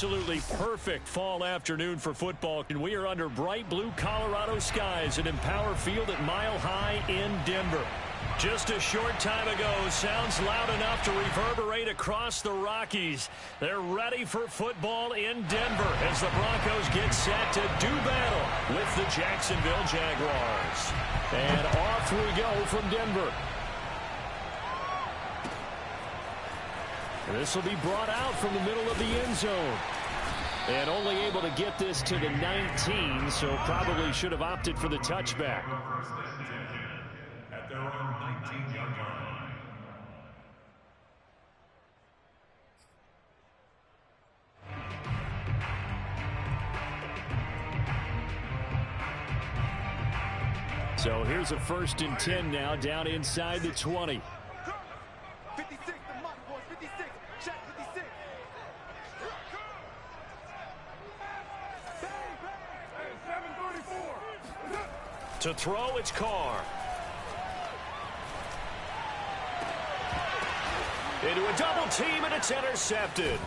absolutely perfect fall afternoon for football, and we are under bright blue Colorado skies at Empower Field at Mile High in Denver. Just a short time ago, sounds loud enough to reverberate across the Rockies. They're ready for football in Denver as the Broncos get set to do battle with the Jacksonville Jaguars. And off we go from Denver. This will be brought out from the middle of the end zone. And only able to get this to the 19, so probably should have opted for the touchback. At their own 19-yard line. So here's a 1st and 10 now, down inside the 20. 56, the mark, boys, 56. Check 56. Bang, bang. 734. To throw, it's Carr. Into a double team, and it's intercepted.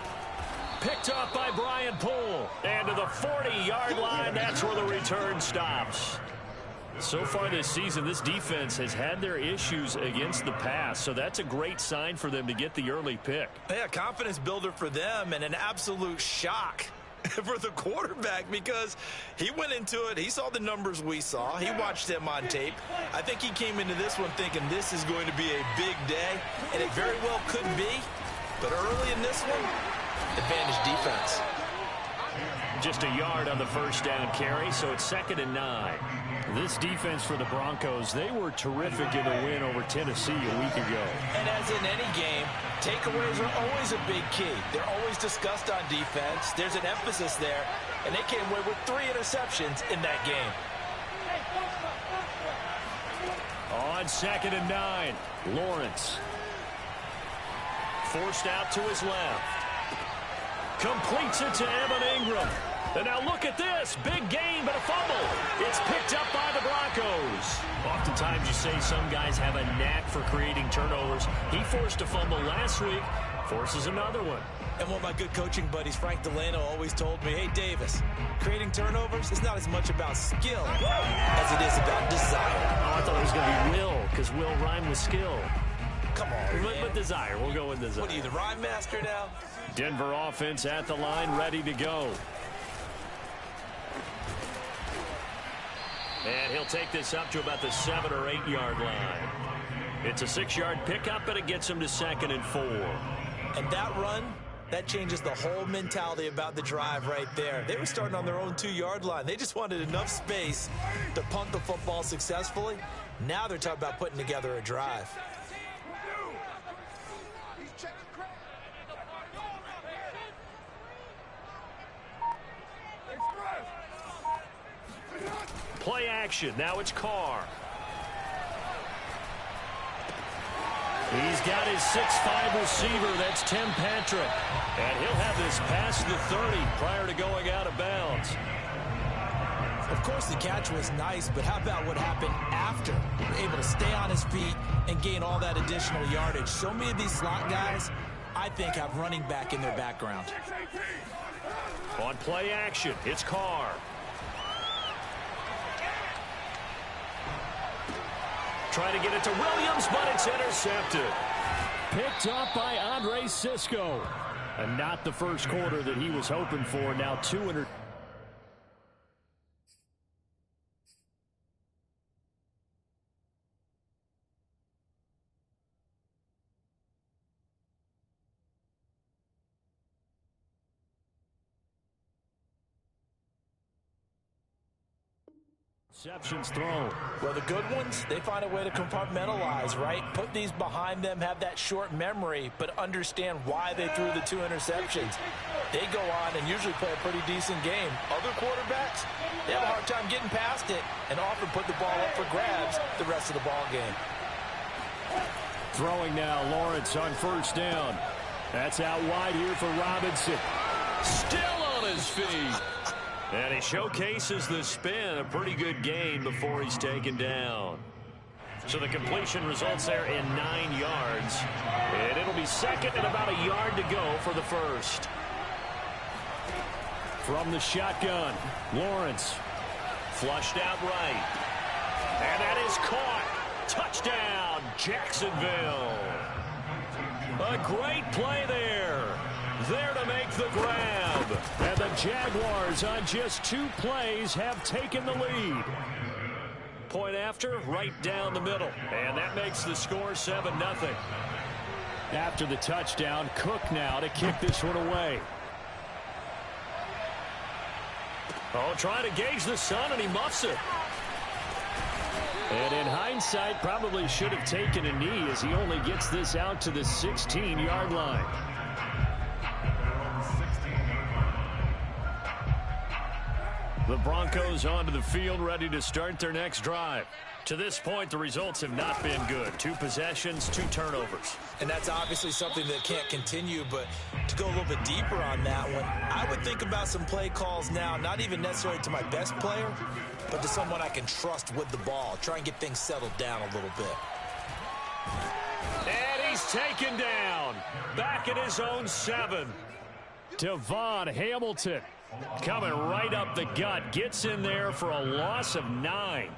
Picked up by Brian Poole. And to the 40-yard line, that's where the return stops. So far this season, this defense has had their issues against the pass, so that's a great sign for them to get the early pick. Yeah, confidence builder for them and an absolute shock for the quarterback because he went into it. He saw the numbers we saw. He watched them on tape. I think he came into this one thinking this is going to be a big day, and it very well could be. But early in this one, advantage defense. Just a yard on the first down carry, so it's 2nd and 9. This defense for the Broncos, they were terrific in the win over Tennessee a week ago. And as in any game, takeaways are always a big key. They're always discussed on defense. There's an emphasis there, and they came away with 3 interceptions in that game. On 2nd and 9, Lawrence. Forced out to his left. Completes it to Evan Ingram. And now look at this. Big gain, but a fumble. It's picked up by the Broncos. Oftentimes you say some guys have a knack for creating turnovers. He forced a fumble last week, forces another one. And one of my good coaching buddies, Frank Delano, always told me, hey, Davis, creating turnovers is not as much about skill as it is about desire. Oh, I thought it was going to be will, because will rhyme with skill. Come on, man. But desire. We'll go with desire. What are you, the rhyme master now? Denver offense at the line, ready to go. And he'll take this up to about the 7 or 8 yard line. It's a 6-yard pickup, but it gets him to 2nd and 4. And that run, that changes the whole mentality about the drive right there. They were starting on their own 2-yard line. They just wanted enough space to punt the football successfully. Now they're talking about putting together a drive. Play action. Now it's Carr. He's got his 6'5" receiver. That's Tim Patrick. And he'll have this past the 30 prior to going out of bounds. Of course, the catch was nice, but how about what happened after? Able to stay on his feet and gain all that additional yardage. So many of these slot guys, I think, have running back in their background. On play action, it's Carr. Trying to get it to Williams, but it's intercepted. Picked up by Andre Cisco. And not the first quarter that he was hoping for. Now 200. Interceptions thrown. Well, the good ones, they find a way to compartmentalize, right? Put these behind them, have that short memory, but understand why they threw the 2 interceptions. They go on and usually play a pretty decent game. Other quarterbacks, they have a hard time getting past it and often put the ball up for grabs the rest of the ball game. Throwing now, Lawrence on 1st down. That's out wide here for Robinson. Still on his feet. And he showcases the spin, a pretty good gain before he's taken down. So the completion results there in 9 yards. And it'll be 2nd and about a yard to go for the first. From the shotgun, Lawrence. Flushed out right. And that is caught. Touchdown, Jacksonville. A great play there. There to make the grab. And the Jaguars on just 2 plays have taken the lead. Point after, right down the middle. And that makes the score 7-0. After the touchdown, Cook now to kick this one away. Oh, trying to gauge the sun, and he muffs it. And in hindsight, probably should have taken a knee as he only gets this out to the 16-yard line. The Broncos onto the field, ready to start their next drive. To this point, the results have not been good. 2 possessions, 2 turnovers. And that's obviously something that can't continue, but to go a little bit deeper on that one, I would think about some play calls now, not even necessarily to my best player, but to someone I can trust with the ball. Try and get things settled down a little bit. And he's taken down. Back at his own 7. Devon Hamilton coming right up the gut. Gets in there for a loss of 9.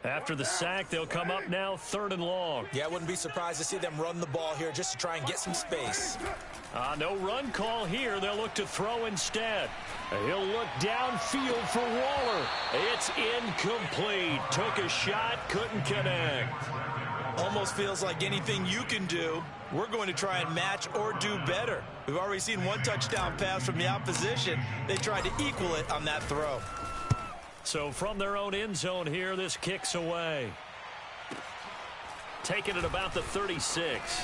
After the sack, they'll come up now 3rd and long. Yeah, I wouldn't be surprised to see them run the ball here just to try and get some space. No run call here. They'll look to throw instead. He'll look downfield for Waller. It's incomplete. Took a shot, couldn't connect. Almost feels like anything you can do, we're going to try and match or do better. We've already seen 1 touchdown pass from the opposition. They tried to equal it on that throw. So from their own end zone here, this kicks away. Taking it about the 36.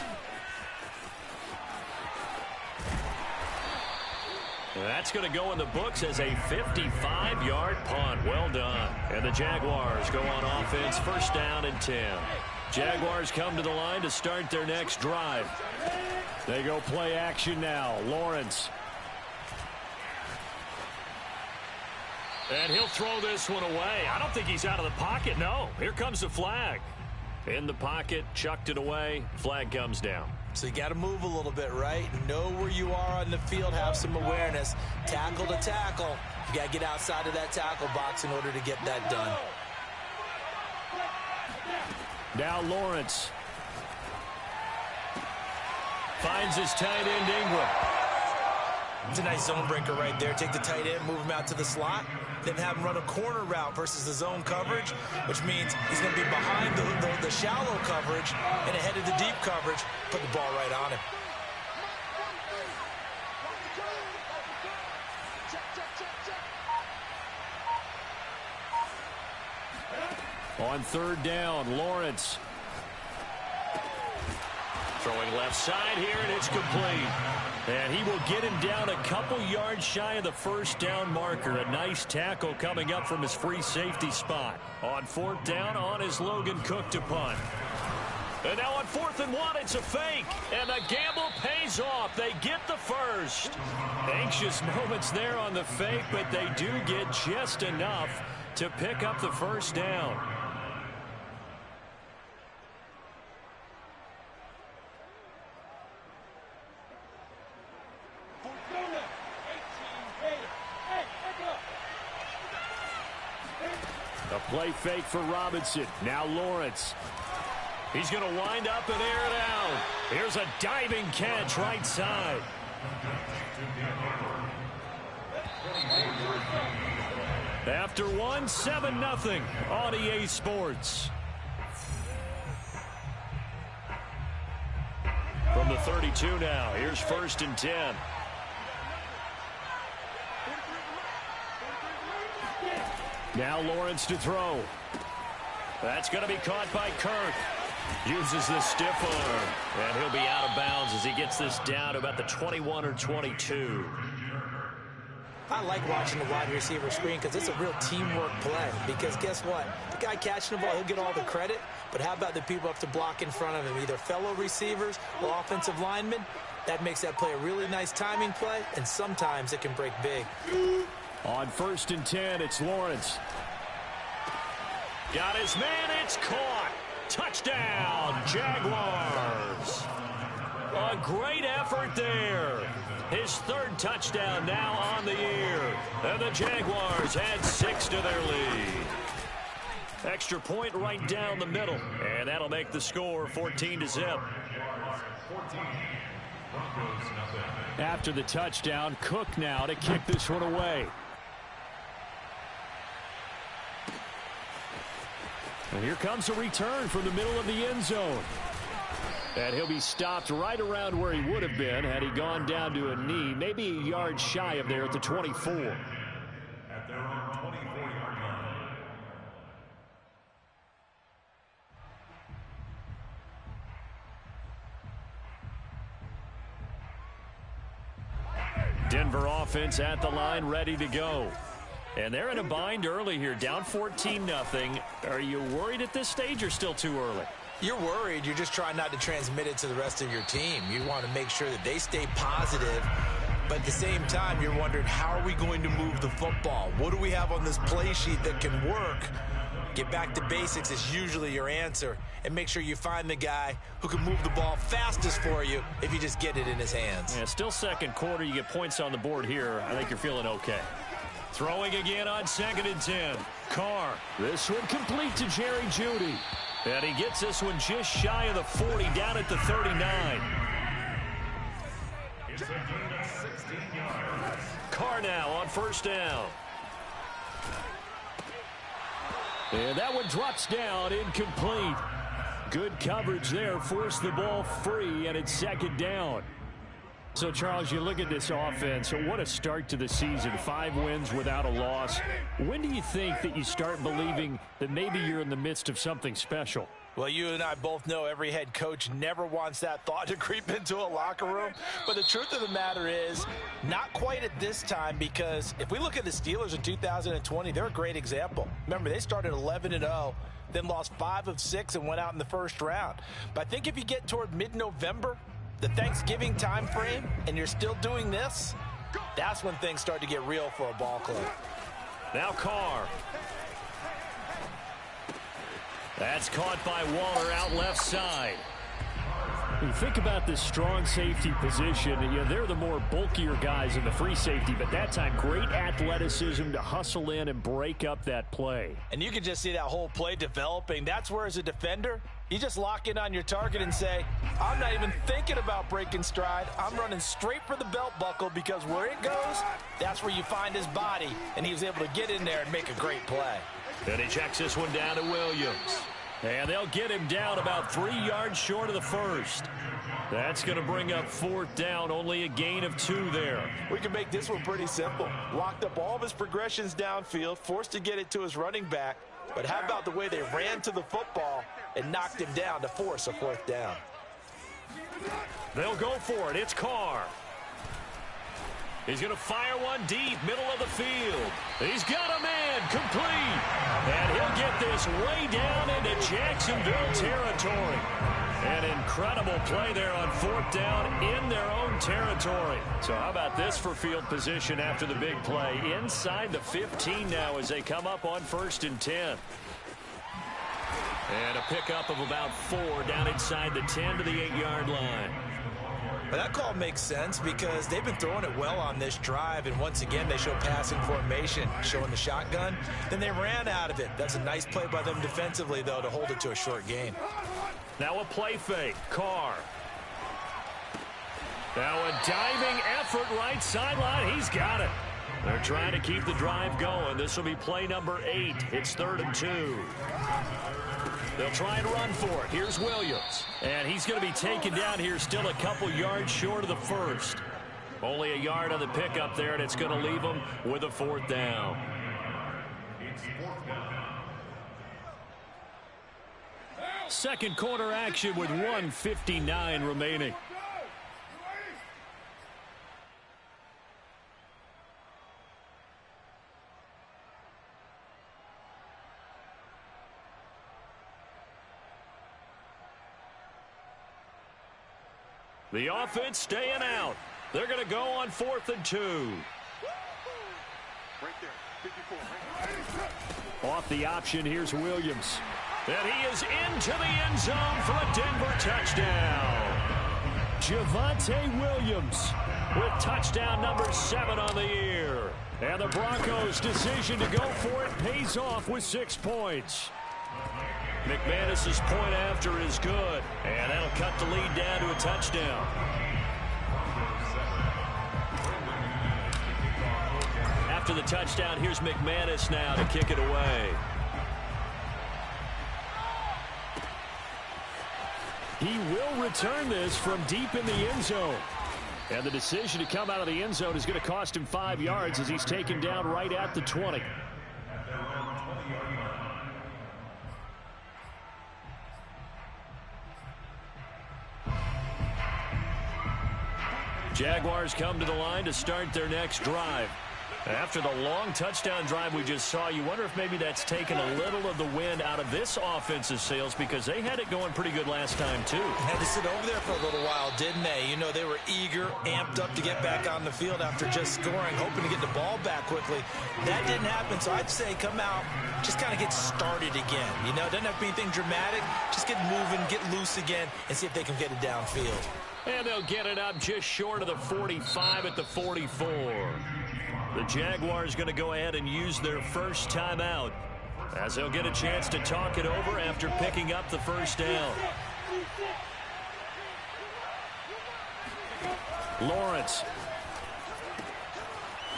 That's going to go in the books as a 55-yard punt. Well done. And the Jaguars go on offense, 1st down and 10. Jaguars come to the line to start their next drive. They go play action now. Lawrence. And he'll throw this one away. I don't think he's out of the pocket. No, here comes the flag. In the pocket, chucked it away. Flag comes down. So you got to move a little bit, right? Know where you are on the field, have some awareness. Tackle to tackle. You got to get outside of that tackle box in order to get that done. Now Lawrence. Finds his tight end, Ingram. It's a nice zone breaker right there. Take the tight end, move him out to the slot, then have him run a corner route versus the zone coverage, which means he's going to be behind the shallow coverage and ahead of the deep coverage. Put the ball right on him. On 3rd down, Lawrence. Throwing left side here, and it's complete. And he will get him down a couple yards shy of the 1st down marker. A nice tackle coming up from his free safety spot. On 4th down, on is Logan Cook to punt. And now on 4th and 1, it's a fake. And the gamble pays off. They get the 1st. Anxious moments there on the fake, but they do get just enough to pick up the 1st down. A play fake for Robinson. Now Lawrence. He's going to wind up and air it out. Here's a diving catch right side. After 7-0 on EA Sports. From the 32 now, here's 1st and 10. Now Lawrence to throw. That's going to be caught by Kirk. Uses the stiff arm, and he'll be out of bounds as he gets this down to about the 21 or 22. I like watching the wide receiver screen because it's a real teamwork play. Because guess what? The guy catching the ball, he'll get all the credit. But how about the people up to block in front of him, either fellow receivers or offensive linemen? That makes that play a really nice timing play, and sometimes it can break big. On 1st and 10, it's Lawrence. Got his man, it's caught. Touchdown, Jaguars. A great effort there. His third touchdown now on the year. And the Jaguars add 6 to their lead. Extra point right down the middle. And that'll make the score 14-0. After the touchdown, Cook now to kick this one away. And here comes a return from the middle of the end zone. And he'll be stopped right around where he would have been had he gone down to a knee, maybe a yard shy of there at the 24. At their own 24-yard line. Denver offense at the line, ready to go. And they're in a bind early here, down 14-0. Are you worried at this stage or still too early? You're worried. You're just trying not to transmit it to the rest of your team. You want to make sure that they stay positive. But at the same time, you're wondering, how are we going to move the football? What do we have on this play sheet that can work? Get back to basics is usually your answer. And make sure you find the guy who can move the ball fastest for you if you just get it in his hands. Yeah, still second quarter. You get points on the board here. I think you're feeling okay. Throwing again on 2nd and 10. Carr. This one complete to Jerry Jeudy. And he gets this one just shy of the 40, down at the 39. It's a gain of 16 yards. Carr now on 1st down. And that one drops down, incomplete. Good coverage there, forced the ball free, and it's 2nd down. So, Charles, you look at this offense, what a start to the season. 5 wins without a loss. When do you think that you start believing that maybe you're in the midst of something special? Well, you and I both know every head coach never wants that thought to creep into a locker room. But the truth of the matter is, not quite at this time, because if we look at the Steelers in 2020, they're a great example. Remember, they started 11-0, then lost 5 of 6 and went out in the first round. But I think if you get toward mid-November, the Thanksgiving time frame, and you're still doing this, that's when things start to get real for a ball club. Now Carr. That's caught by Waller out left side. You think about this strong safety position, they're the more bulkier guys in the free safety, but that time great athleticism to hustle in and break up that play. And you can just see that whole play developing. That's where, as a defender, you just lock in on your target and say, I'm not even thinking about breaking stride. I'm running straight for the belt buckle, because where it goes, that's where you find his body. And he was able to get in there and make a great play. And he checks this one down to Williams. And they'll get him down about 3 yards short of the first. That's going to bring up 4th down, only a gain of 2 there. We can make this one pretty simple. Locked up all of his progressions downfield, forced to get it to his running back. But how about the way they ran to the football and knocked him down to force a 4th down? They'll go for it. It's Carr. He's going to fire one deep, middle of the field. He's got a man, complete. And he'll get this way down into Jacksonville territory. An incredible play there on 4th down in their own territory. So how about this for field position after the big play? Inside the 15 now as they come up on 1st and 10. And a pickup of about 4 down inside the 10 to the 8-yard line. But that call makes sense, because they've been throwing it well on this drive, and once again they show passing formation, showing the shotgun. Then they ran out of it. That's a nice play by them defensively, though, to hold it to a short gain. Now a play fake. Carr. Now a diving effort right sideline. He's got it. They're trying to keep the drive going. This will be play number 8. It's 3rd and 2. They'll try and run for it. Here's Williams. And he's going to be taken down here, still a couple yards short of the first. Only a yard on the pickup there, and it's going to leave him with a 4th down. It's 4th down. Second quarter action with 1:59 remaining. The offense staying out. They're going to go on 4th and 2. Right there, 54. Right. Off the option, here's Williams. And he is into the end zone for a Denver touchdown. Javonte Williams with touchdown number 7 on the year. And the Broncos' decision to go for it pays off with 6 points. McManus's point after is good. And that'll cut the lead down to a touchdown. After the touchdown, here's McManus now to kick it away. He will return this from deep in the end zone. And the decision to come out of the end zone is going to cost him 5 yards as he's taken down right at the 20. Jaguars come to the line to start their next drive. After the long touchdown drive we just saw, you wonder if maybe that's taken a little of the wind out of this offensive sails because they had it going pretty good last time, too. Had to sit over there for a little while, didn't they? You know, they were eager, amped up to get back on the field after just scoring, hoping to get the ball back quickly. That didn't happen, so I'd say come out, just kind of get started again. You know, it doesn't have to be anything dramatic. Just get moving, get loose again, and see if they can get it downfield. And they'll get it up just short of the 45 at the 44. The Jaguars going to go ahead and use their first timeout as they'll get a chance to talk it over after picking up the first down. Lawrence.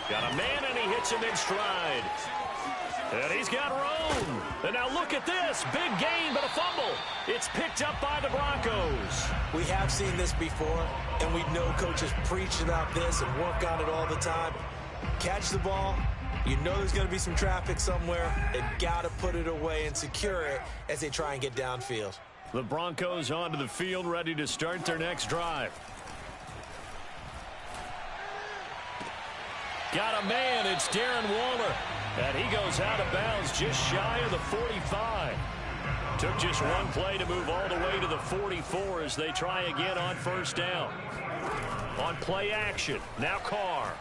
Got a man and he hits him in stride. And he's got room. And now look at this. Big gain, but a fumble. It's picked up by the Broncos. We have seen this before, and we know coaches preach about this and work on it all the time. Catch the ball. You know there's going to be some traffic somewhere. They've got to put it away and secure it as they try and get downfield. The Broncos onto the field, ready to start their next drive. Got a man. It's Darren Waller. And he goes out of bounds just shy of the 45. Took just one play to move all the way to the 44 as they try again on first down. On play action. Now Carr.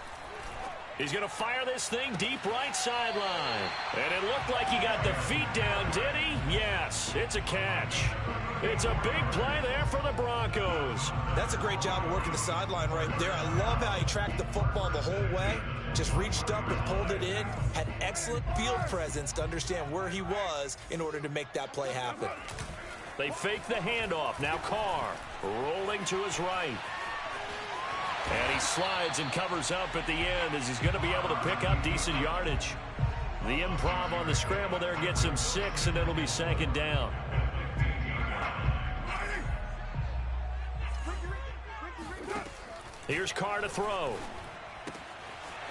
He's going to fire this thing deep right sideline. And it looked like he got the feet down, did he? Yes, it's a catch. It's a big play there for the Broncos. That's a great job of working the sideline right there. I love how he tracked the football the whole way. Just reached up and pulled it in. Had excellent field presence to understand where he was in order to make that play happen. They fake the handoff. Now Carr rolling to his right. And he slides and covers up at the end as he's going to be able to pick up decent yardage. The improv on the scramble there gets him 6, and it'll be second down. Here's Carr to throw.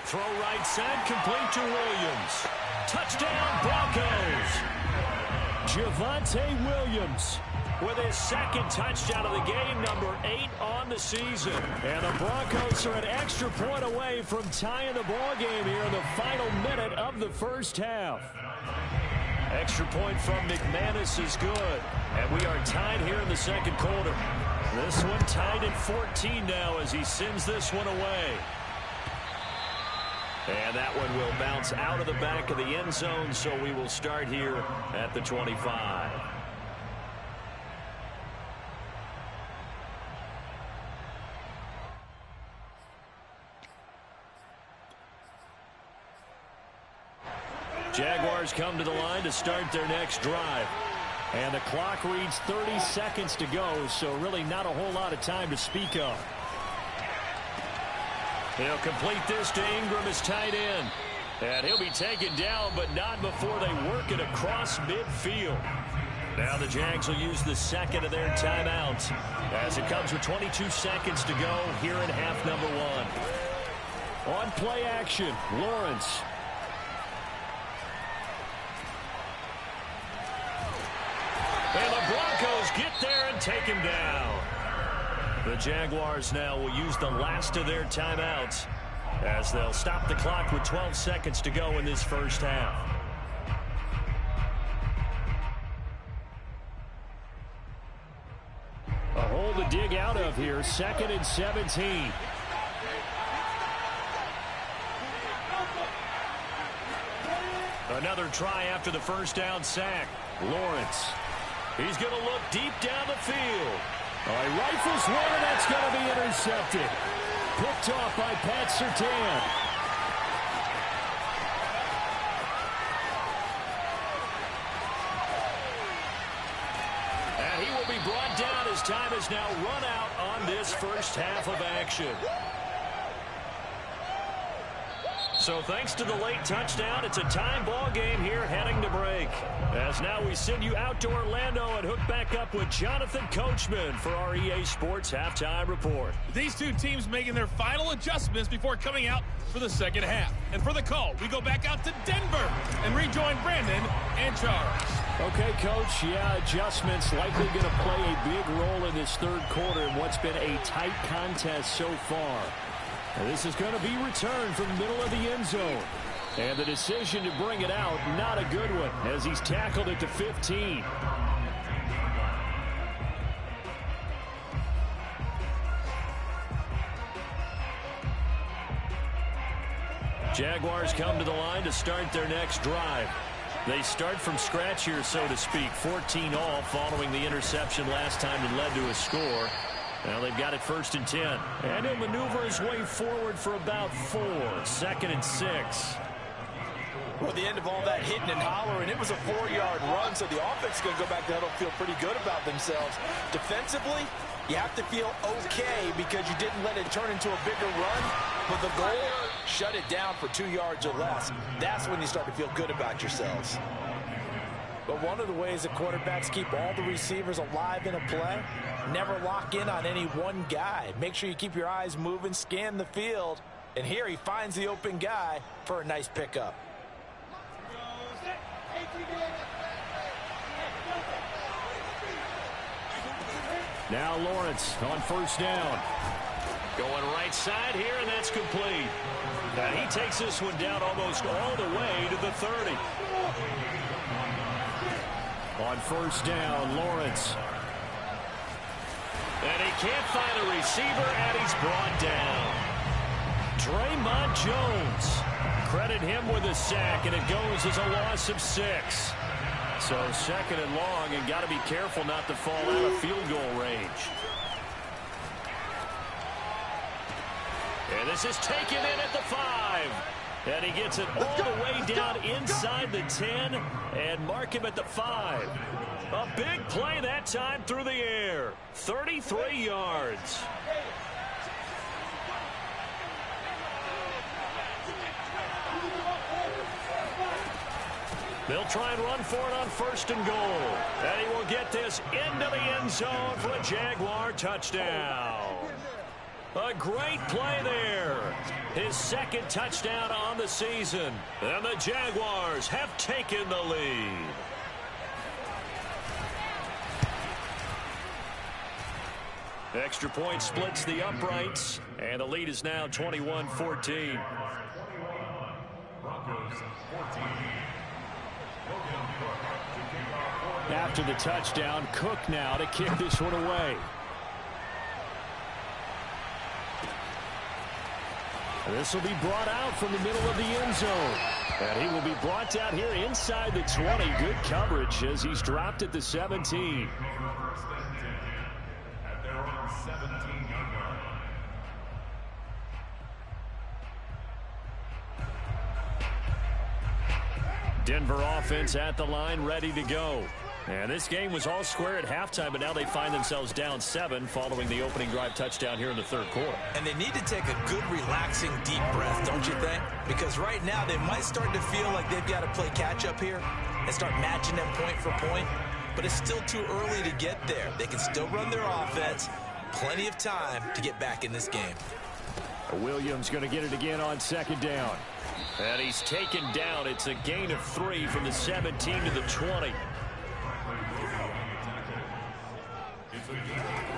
Throw right side, complete to Williams. Touchdown, Broncos. Javonte Williams with his second touchdown of the game, number 8 on the season. And the Broncos are an extra point away from tying the ball game here in the final minute of the first half. Extra point from McManus is good. And we are tied here in the second quarter. This one tied at 14 now as he sends this one away. And that one will bounce out of the back of the end zone, so we will start here at the 25. Jaguars come to the line to start their next drive. And the clock reads 30 seconds to go, so really not a whole lot of time to speak of. He'll complete this to Ingram as tight end. And he'll be taken down, but not before they work it across midfield. Now the Jags will use the second of their timeouts as it comes with 22 seconds to go here in half number 1. On play action, Lawrence. And the Broncos get there and take him down. The Jaguars now will use the last of their timeouts as they'll stop the clock with 12 seconds to go in this first half. A hole to dig out of here, 2nd and 17. Another try after the first down sack. Lawrence He's going to look deep down the field. Oh, he rifles one, and that's going to be intercepted. Picked off by Pat Surtain. And he will be brought down as time has now run out on this first half of action. So thanks to the late touchdown, it's a time ball game here heading to break. As now we send you out to Orlando and hook back up with Jonathan Coachman for our EA Sports Halftime Report. These two teams making their final adjustments before coming out for the second half. And for the call, we go back out to Denver and rejoin Brandon and Charles. Okay, Coach, yeah, adjustments likely going to play a big role in this third quarter in what's been a tight contest so far. And this is going to be returned from the middle of the end zone. And the decision to bring it out, not a good one, as he's tackled it to 15. Jaguars come to the line to start their next drive. They start from scratch here, so to speak. 14 all following the interception last time that led to a score. Well, they've got it 1st and 10. And he'll maneuver his way forward for about 4. 2nd and 6. Well, the end of all that hitting and hollering, it was a 4-yard run, so the offense is going to go back to huddle, feel pretty good about themselves. Defensively, you have to feel okay because you didn't let it turn into a bigger run, but the goal, shut it down for 2 yards or less. That's when you start to feel good about yourselves. But one of the ways that quarterbacks keep all the receivers alive in a play, never lock in on any one guy. Make sure you keep your eyes moving, scan the field, and here he finds the open guy for a nice pickup. Now Lawrence on 1st down. Going right side here, and that's complete. Now he takes this one down almost all the way to the 30. On 1st down, Lawrence. And he can't find a receiver, and he's brought down. Draymond Jones. Credit him with a sack, and it goes as a loss of 6. So 2nd and long, and got to be careful not to fall out of field goal range. And this is taken in at the 5. And he gets it all the way down inside the 10 and mark him at the 5. A big play that time through the air. 33 yards. They'll try and run for it on 1st and goal. And he will get this into the end zone for a Jaguar touchdown. A great play there. His 2nd touchdown on the season. And the Jaguars have taken the lead. Extra point splits the uprights. And the lead is now 21-14. After the touchdown, Cook now to kick this one away. This will be brought out from the middle of the end zone. And he will be brought out here inside the 20. Good coverage as he's dropped at the 17. At their own 17-yard line. Denver offense at the line, ready to go. And this game was all square at halftime, but now they find themselves down 7 following the opening drive touchdown here in the 3rd quarter. And they need to take a good, relaxing, deep breath, don't you think? Because right now they might start to feel like they've got to play catch-up here and start matching them point for point. But it's still too early to get there. They can still run their offense. Plenty of time to get back in this game. Williams going to get it again on 2nd down. And he's taken down. It's a gain of 3 from the 17 to the 20.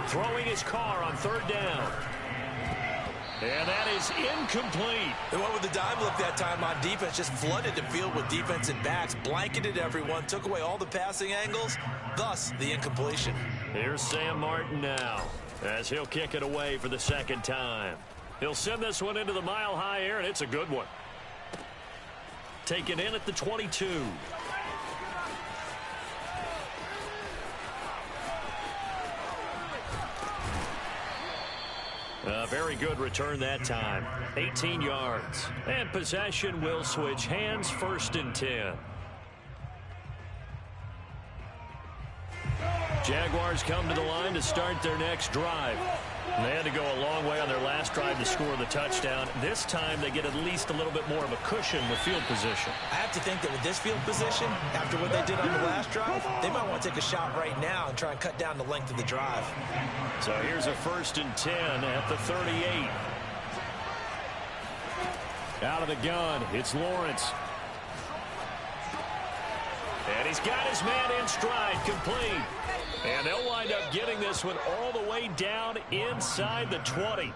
Throwing his car on 3rd down. And that is incomplete. They went with the dime look that time on defense. Just flooded the field with defensive backs. Blanketed everyone. Took away all the passing angles. Thus, the incompletion. Here's Sam Martin now as he'll kick it away for the 2nd time. He'll send this one into the mile-high air, and it's a good one. Taken in at the 22. A very good return that time. 18 yards. And possession will switch hands, 1st and 10. Jaguars come to the line to start their next drive. They had to go a long way on their last drive to score the touchdown. This time they get at least a little bit more of a cushion with field position. I have to think that with this field position, after what they did on the last drive, they might want to take a shot right now and try and cut down the length of the drive. So here's a 1st and 10 at the 38. Out of the gun, it's Lawrence. And he's got his man in stride, complete. And they'll wind up getting this one all the way down inside the 20.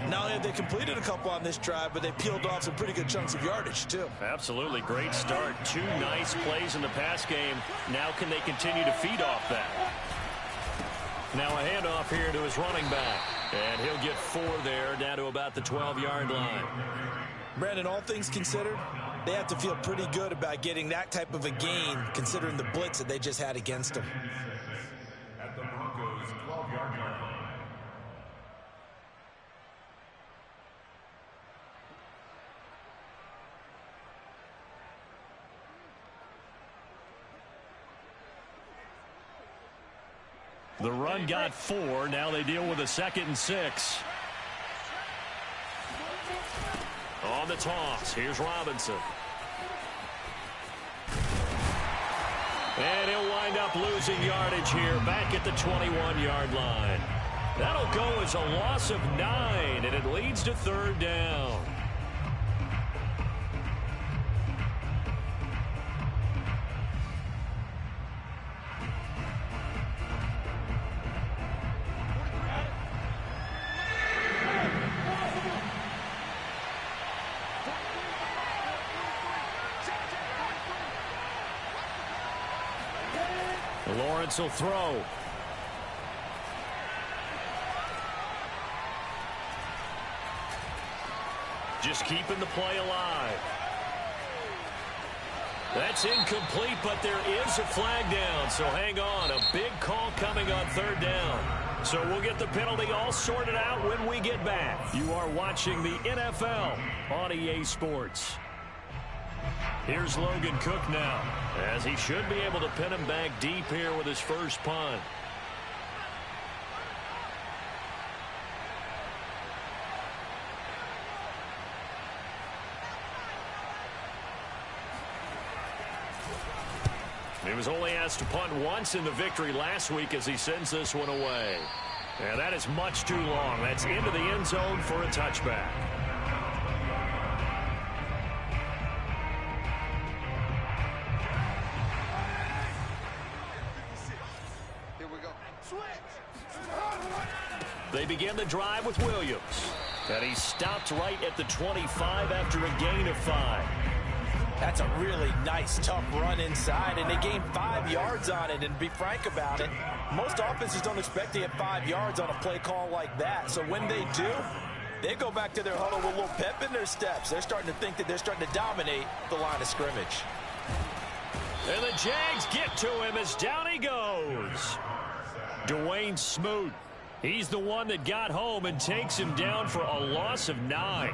Not only have they completed a couple on this drive, but they peeled off some pretty good chunks of yardage, too. Absolutely great start. 2 nice plays in the pass game. Now can they continue to feed off that? Now a handoff here to his running back. And he'll get 4 there, down to about the 12-yard line. Brandon, all things considered, they have to feel pretty good about getting that type of a gain, considering the blitz that they just had against them. At the Broncos' 12-yard line. The run got 4. Now they deal with a 2nd and 6. On the toss, here's Robinson. And he'll wind up losing yardage here back at the 21-yard line. That'll go as a loss of 9, and it leads to 3rd down. Lawrence will throw. Just keeping the play alive. That's incomplete, but there is a flag down, so hang on. A big call coming on 3rd down. So we'll get the penalty all sorted out when we get back. You are watching the NFL on EA Sports. Here's Logan Cook now, as he should be able to pin him back deep here with his first punt. He was only asked to punt once in the victory last week as he sends this one away. And that is much too long. That's into the end zone for a touchback. They begin the drive with Williams. And he stopped right at the 25 after a gain of 5. That's a really nice, tough run inside, and they gained 5 yards on it. And to be frank about it, most offenses don't expect to get 5 yards on a play call like that. So when they do, they go back to their huddle with a little pep in their steps. They're starting to think that they're starting to dominate the line of scrimmage. And the Jags get to him as down he goes. Dwayne Smoot. He's the one that got home and takes him down for a loss of 9.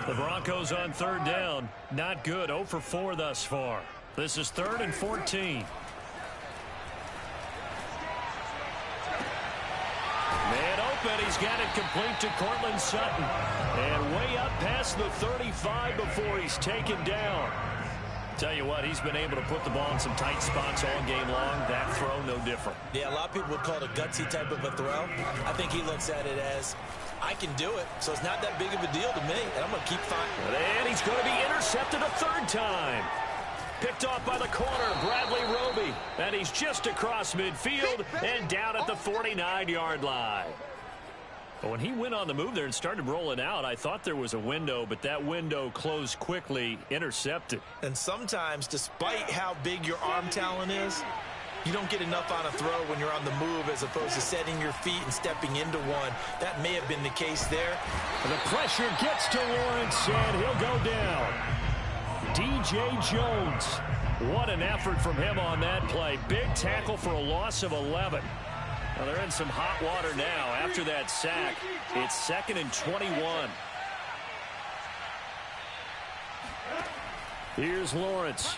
The Broncos on 3rd down. Not good. 0 for 4 thus far. This is 3rd and 14. Man open. He's got it complete to Cortland Sutton. And way up past the 35 before he's taken down. Tell you what, he's been able to put the ball in some tight spots all game long. That throw, no different. Yeah, a lot of people would call it a gutsy type of a throw. I think he looks at it as, I can do it, so it's not that big of a deal to me, and I'm going to keep fighting. And he's going to be intercepted a 3rd time. Picked off by the corner, Bradley Roby. And he's just across midfield and down at the 49-yard line. But when he went on the move there and started rolling out, I thought there was a window, but that window closed quickly, intercepted. And sometimes, despite how big your arm talent is, you don't get enough on a throw when you're on the move as opposed to setting your feet and stepping into one. That may have been the case there. The pressure gets to Lawrence, and he'll go down. DJ Jones. What an effort from him on that play. Big tackle for a loss of 11. Well, they're in some hot water now. After that sack, it's 2nd and 21. Here's Lawrence.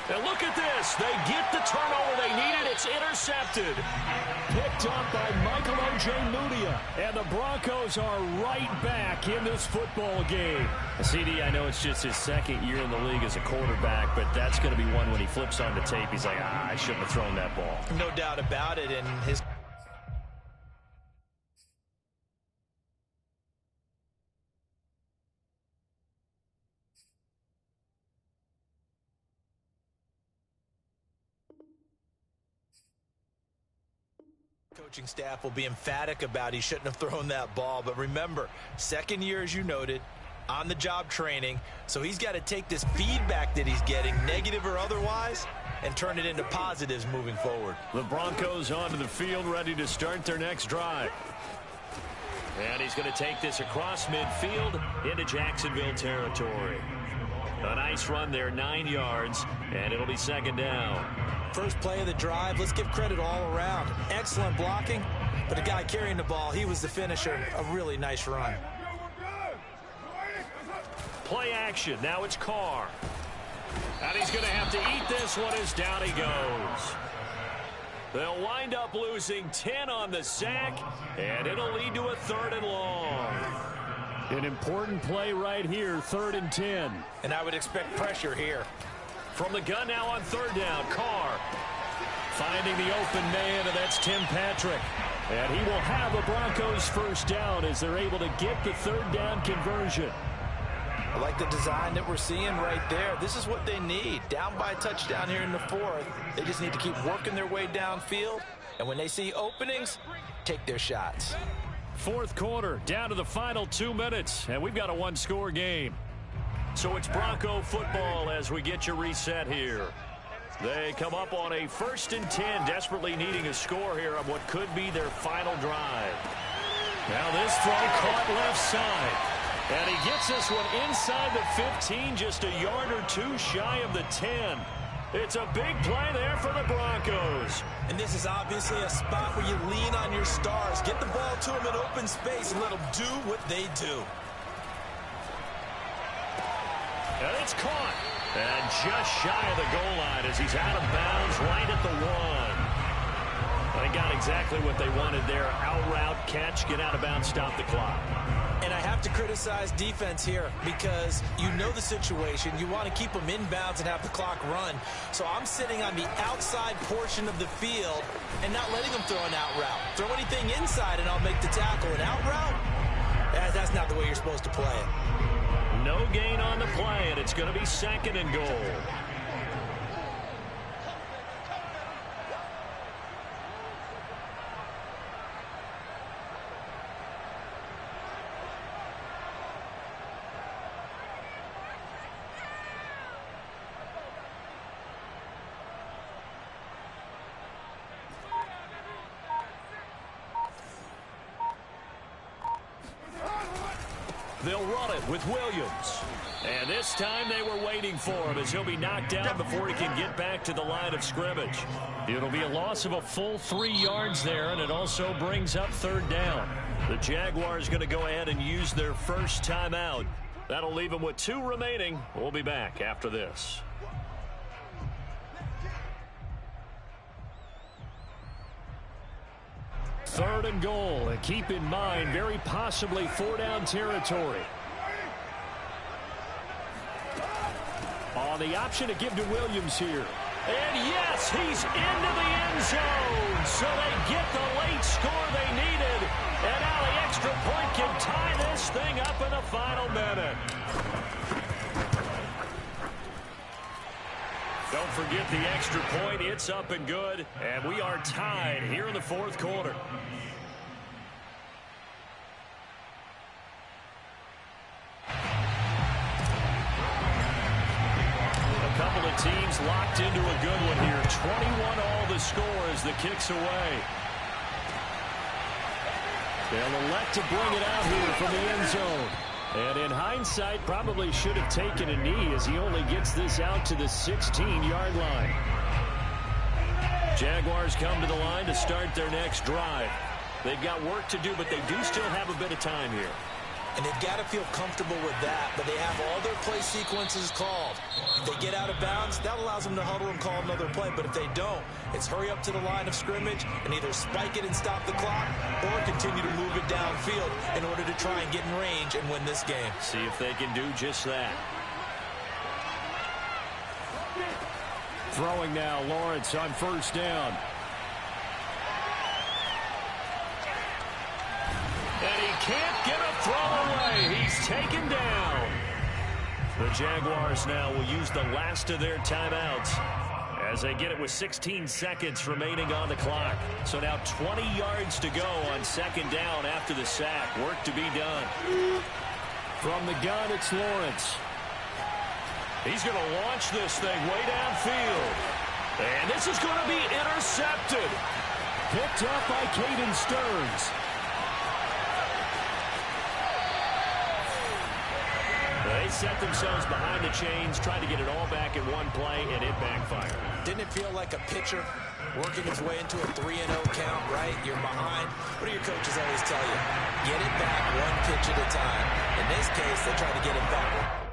And look at this. They get the turnover they needed. It's intercepted. Picked up by Michael Ojemudia. And the Broncos are right back in this football game. CD, I know it's just his 2nd year in the league as a quarterback, but that's going to be one when he flips on the tape. He's like, I shouldn't have thrown that ball. No doubt about it. And his coaching staff will be emphatic about he shouldn't have thrown that ball. But remember, 2nd year, as you noted, on-the-job training. So he's got to take this feedback that he's getting, negative or otherwise, and turn it into positives moving forward. The Broncos onto the field, ready to start their next drive. And he's going to take this across midfield into Jacksonville territory. A nice run there, 9 yards, and it'll be 2nd down. First play of the drive, let's give credit all around. Excellent blocking, but the guy carrying the ball, he was the finisher. A really nice run. Play action. Now it's Carr. And he's going to have to eat this one as down he goes. They'll wind up losing 10 on the sack, and it'll lead to a 3rd and long. An important play right here, 3rd and 10. And I would expect pressure here. From the gun now on 3rd down, Carr finding the open man, and that's Tim Patrick. And he will have the Broncos 1st down as they're able to get the 3rd down conversion. I like the design that we're seeing right there. This is what they need. Down by a touchdown here in the 4th. They just need to keep working their way downfield. And when they see openings, take their shots. 4th quarter, down to the final 2 minutes, and we've got a 1-score game. So it's Bronco football as we get your reset here. They come up on a 1st and 10, desperately needing a score here on what could be their final drive. Now this throw caught left side. And he gets this one inside the 15, just a yard or 2 shy of the 10. It's a big play there for the Broncos. And this is obviously a spot where you lean on your stars. Get the ball to them in open space and let them do what they do. And it's caught. And just shy of the goal line as he's out of bounds right at the 1. They got exactly what they wanted there. Out route, catch, get out of bounds, stop the clock. And I have to criticize defense here because you know the situation. You want to keep them inbounds and have the clock run. So I'm sitting on the outside portion of the field and not letting them throw an out route. Throw anything inside and I'll make the tackle. An out route? That's not the way you're supposed to play it. No gain on the play, and it's going to be 2nd and goal. They'll run it with Williams. And this time they were waiting for him as he'll be knocked down before he can get back to the line of scrimmage. It'll be a loss of a full 3 yards there, and it also brings up 3rd down. The Jaguars going to go ahead and use their first timeout. That'll leave them with 2 remaining. We'll be back after this. Third and goal, and keep in mind, very possibly 4-down territory. On the option to give to Williams here. And yes, he's into the end zone. So they get the late score they needed. And now the extra point can tie this thing up in the final minute. Don't forget the extra point. It's up and good. And we are tied here in the 4th quarter. A couple of teams locked into a good one here. 21 all the score as the kick's away. They'll elect to bring it out here from the end zone. And in hindsight, probably should have taken a knee as he only gets this out to the 16-yard line. Jaguars come to the line to start their next drive. They've got work to do, but they do still have a bit of time here. And they've got to feel comfortable with that, but they have all their play sequences called. If they get out of bounds, that allows them to huddle and call another play. But if they don't, it's hurry up to the line of scrimmage and either spike it and stop the clock or continue to move it downfield in order to try and get in range and win this game. See if they can do just that. Throwing now, Lawrence on first down. And he can't get a throw away. He's taken down. The Jaguars now will use the last of their timeouts as they get it with 16 seconds remaining on the clock. So now 20 yards to go on second down after the sack. Work to be done. From the gun, it's Lawrence. He's going to launch this thing way downfield. And this is going to be intercepted. Picked up by Caden Stearns. They set themselves behind the chains, trying to get it all back in one play, and it backfired. Didn't it feel like a pitcher working his way into a 3-0 count, right? You're behind. What do your coaches always tell you? Get it back one pitch at a time. In this case, they try to get it back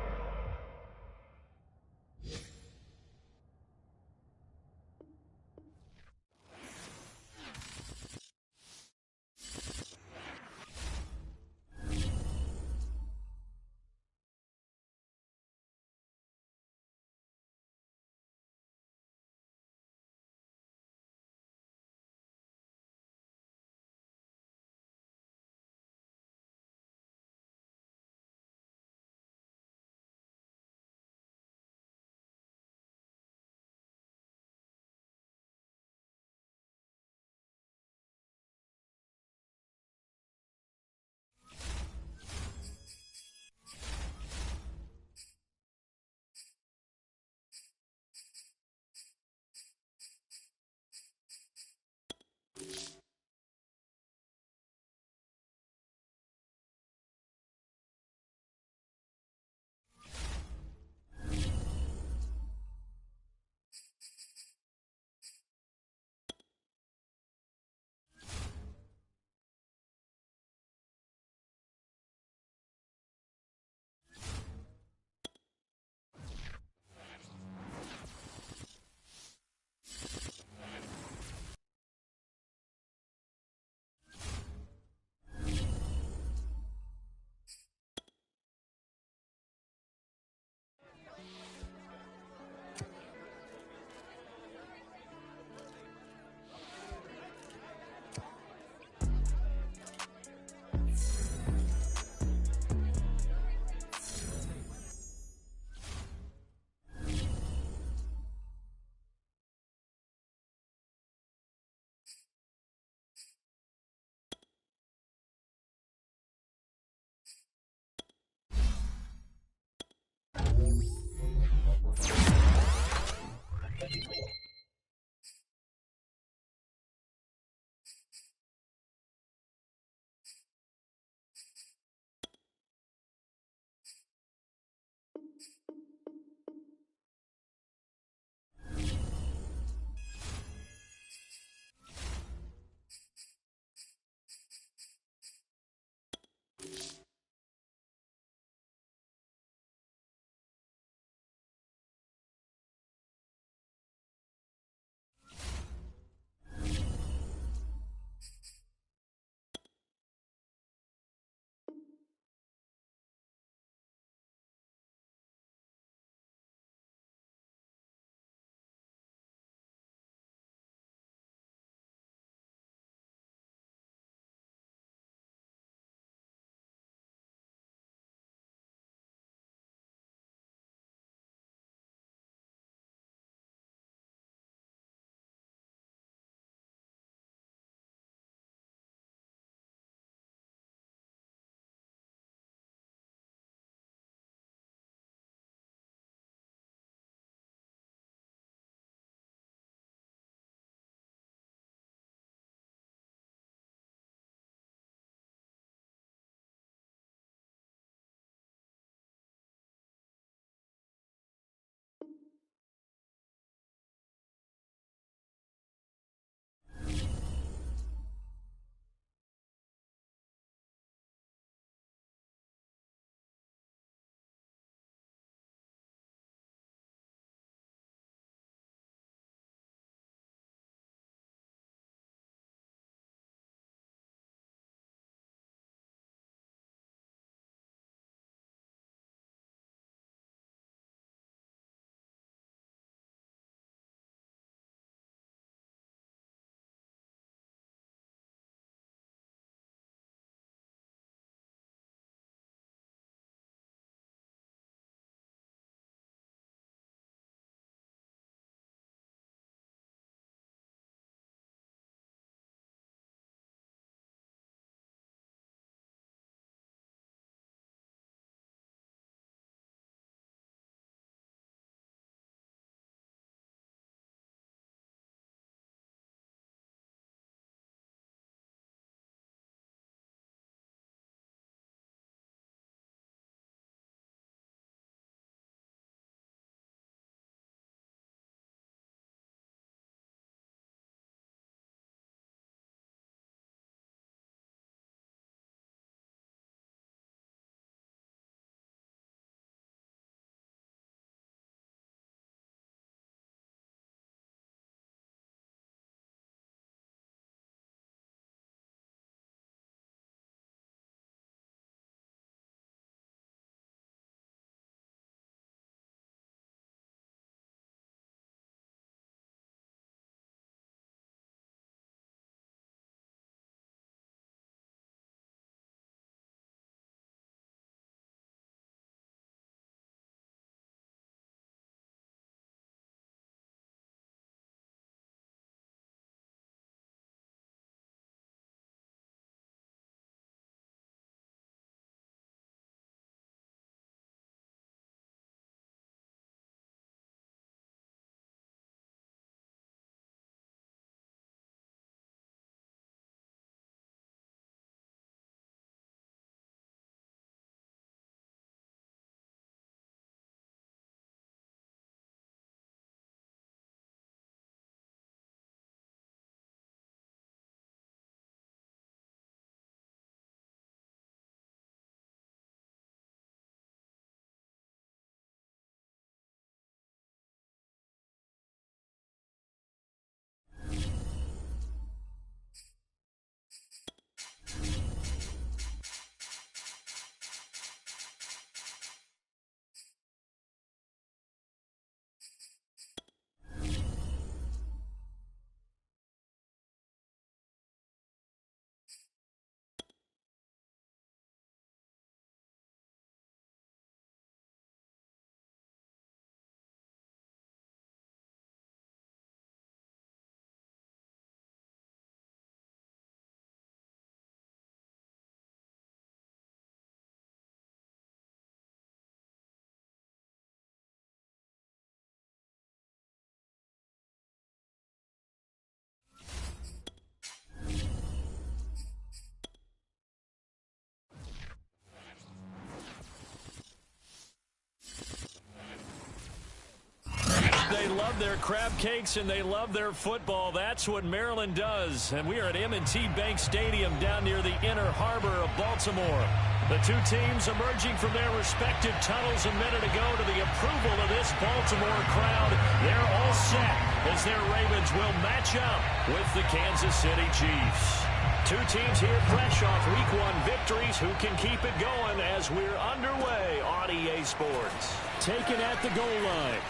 love their crab cakes and they love their football. That's what Maryland does. And we are at M&T Bank Stadium down near the Inner Harbor of Baltimore. The two teams emerging from their respective tunnels a minute ago to the approval of this Baltimore crowd. They're all set as their Ravens will match up with the Kansas City Chiefs. Two teams here fresh off Week 1 victories. Who can keep it going as we're underway on EA Sports? Taken at the goal line.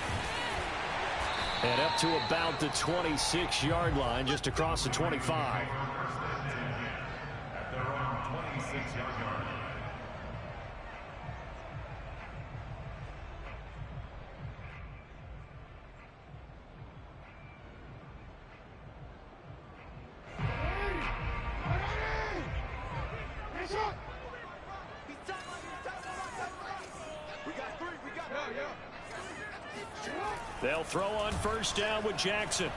And up to about the 26-yard line, just across the 25. At their own 26-yard line. They'll throw on first down with Jackson.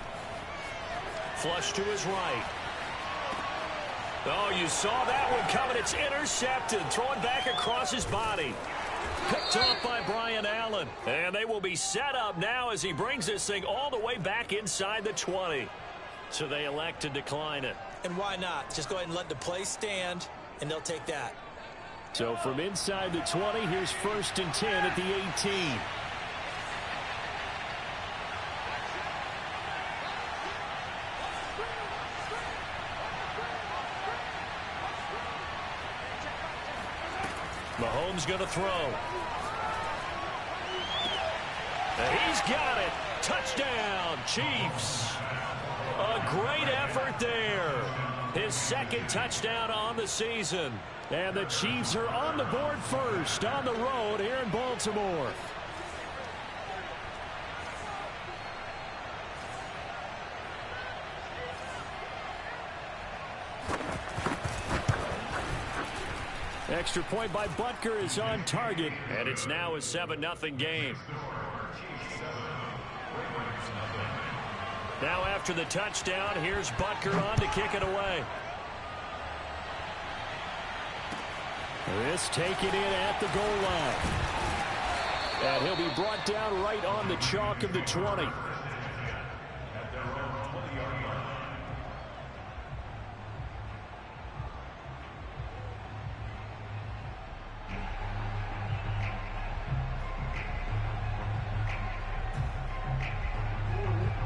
Flush to his right. Oh, you saw that one coming. It's intercepted. Thrown back across his body. Picked off by Brian Allen. And they will be set up now as he brings this thing all the way back inside the 20. So they elect to decline it. And why not? Just go ahead and let the play stand, and they'll take that. So from inside the 20, here's 1st and 10 at the 18. Mahomes going to throw. And he's got it. Touchdown, Chiefs. A great effort there. His 2nd touchdown on the season. And the Chiefs are on the board first on the road here in Baltimore. Extra point by Butker is on target, and it's now a 7-0 game. Now after the touchdown, here's Butker on to kick it away. This taken in at the goal line. And he'll be brought down right on the chalk of the 20.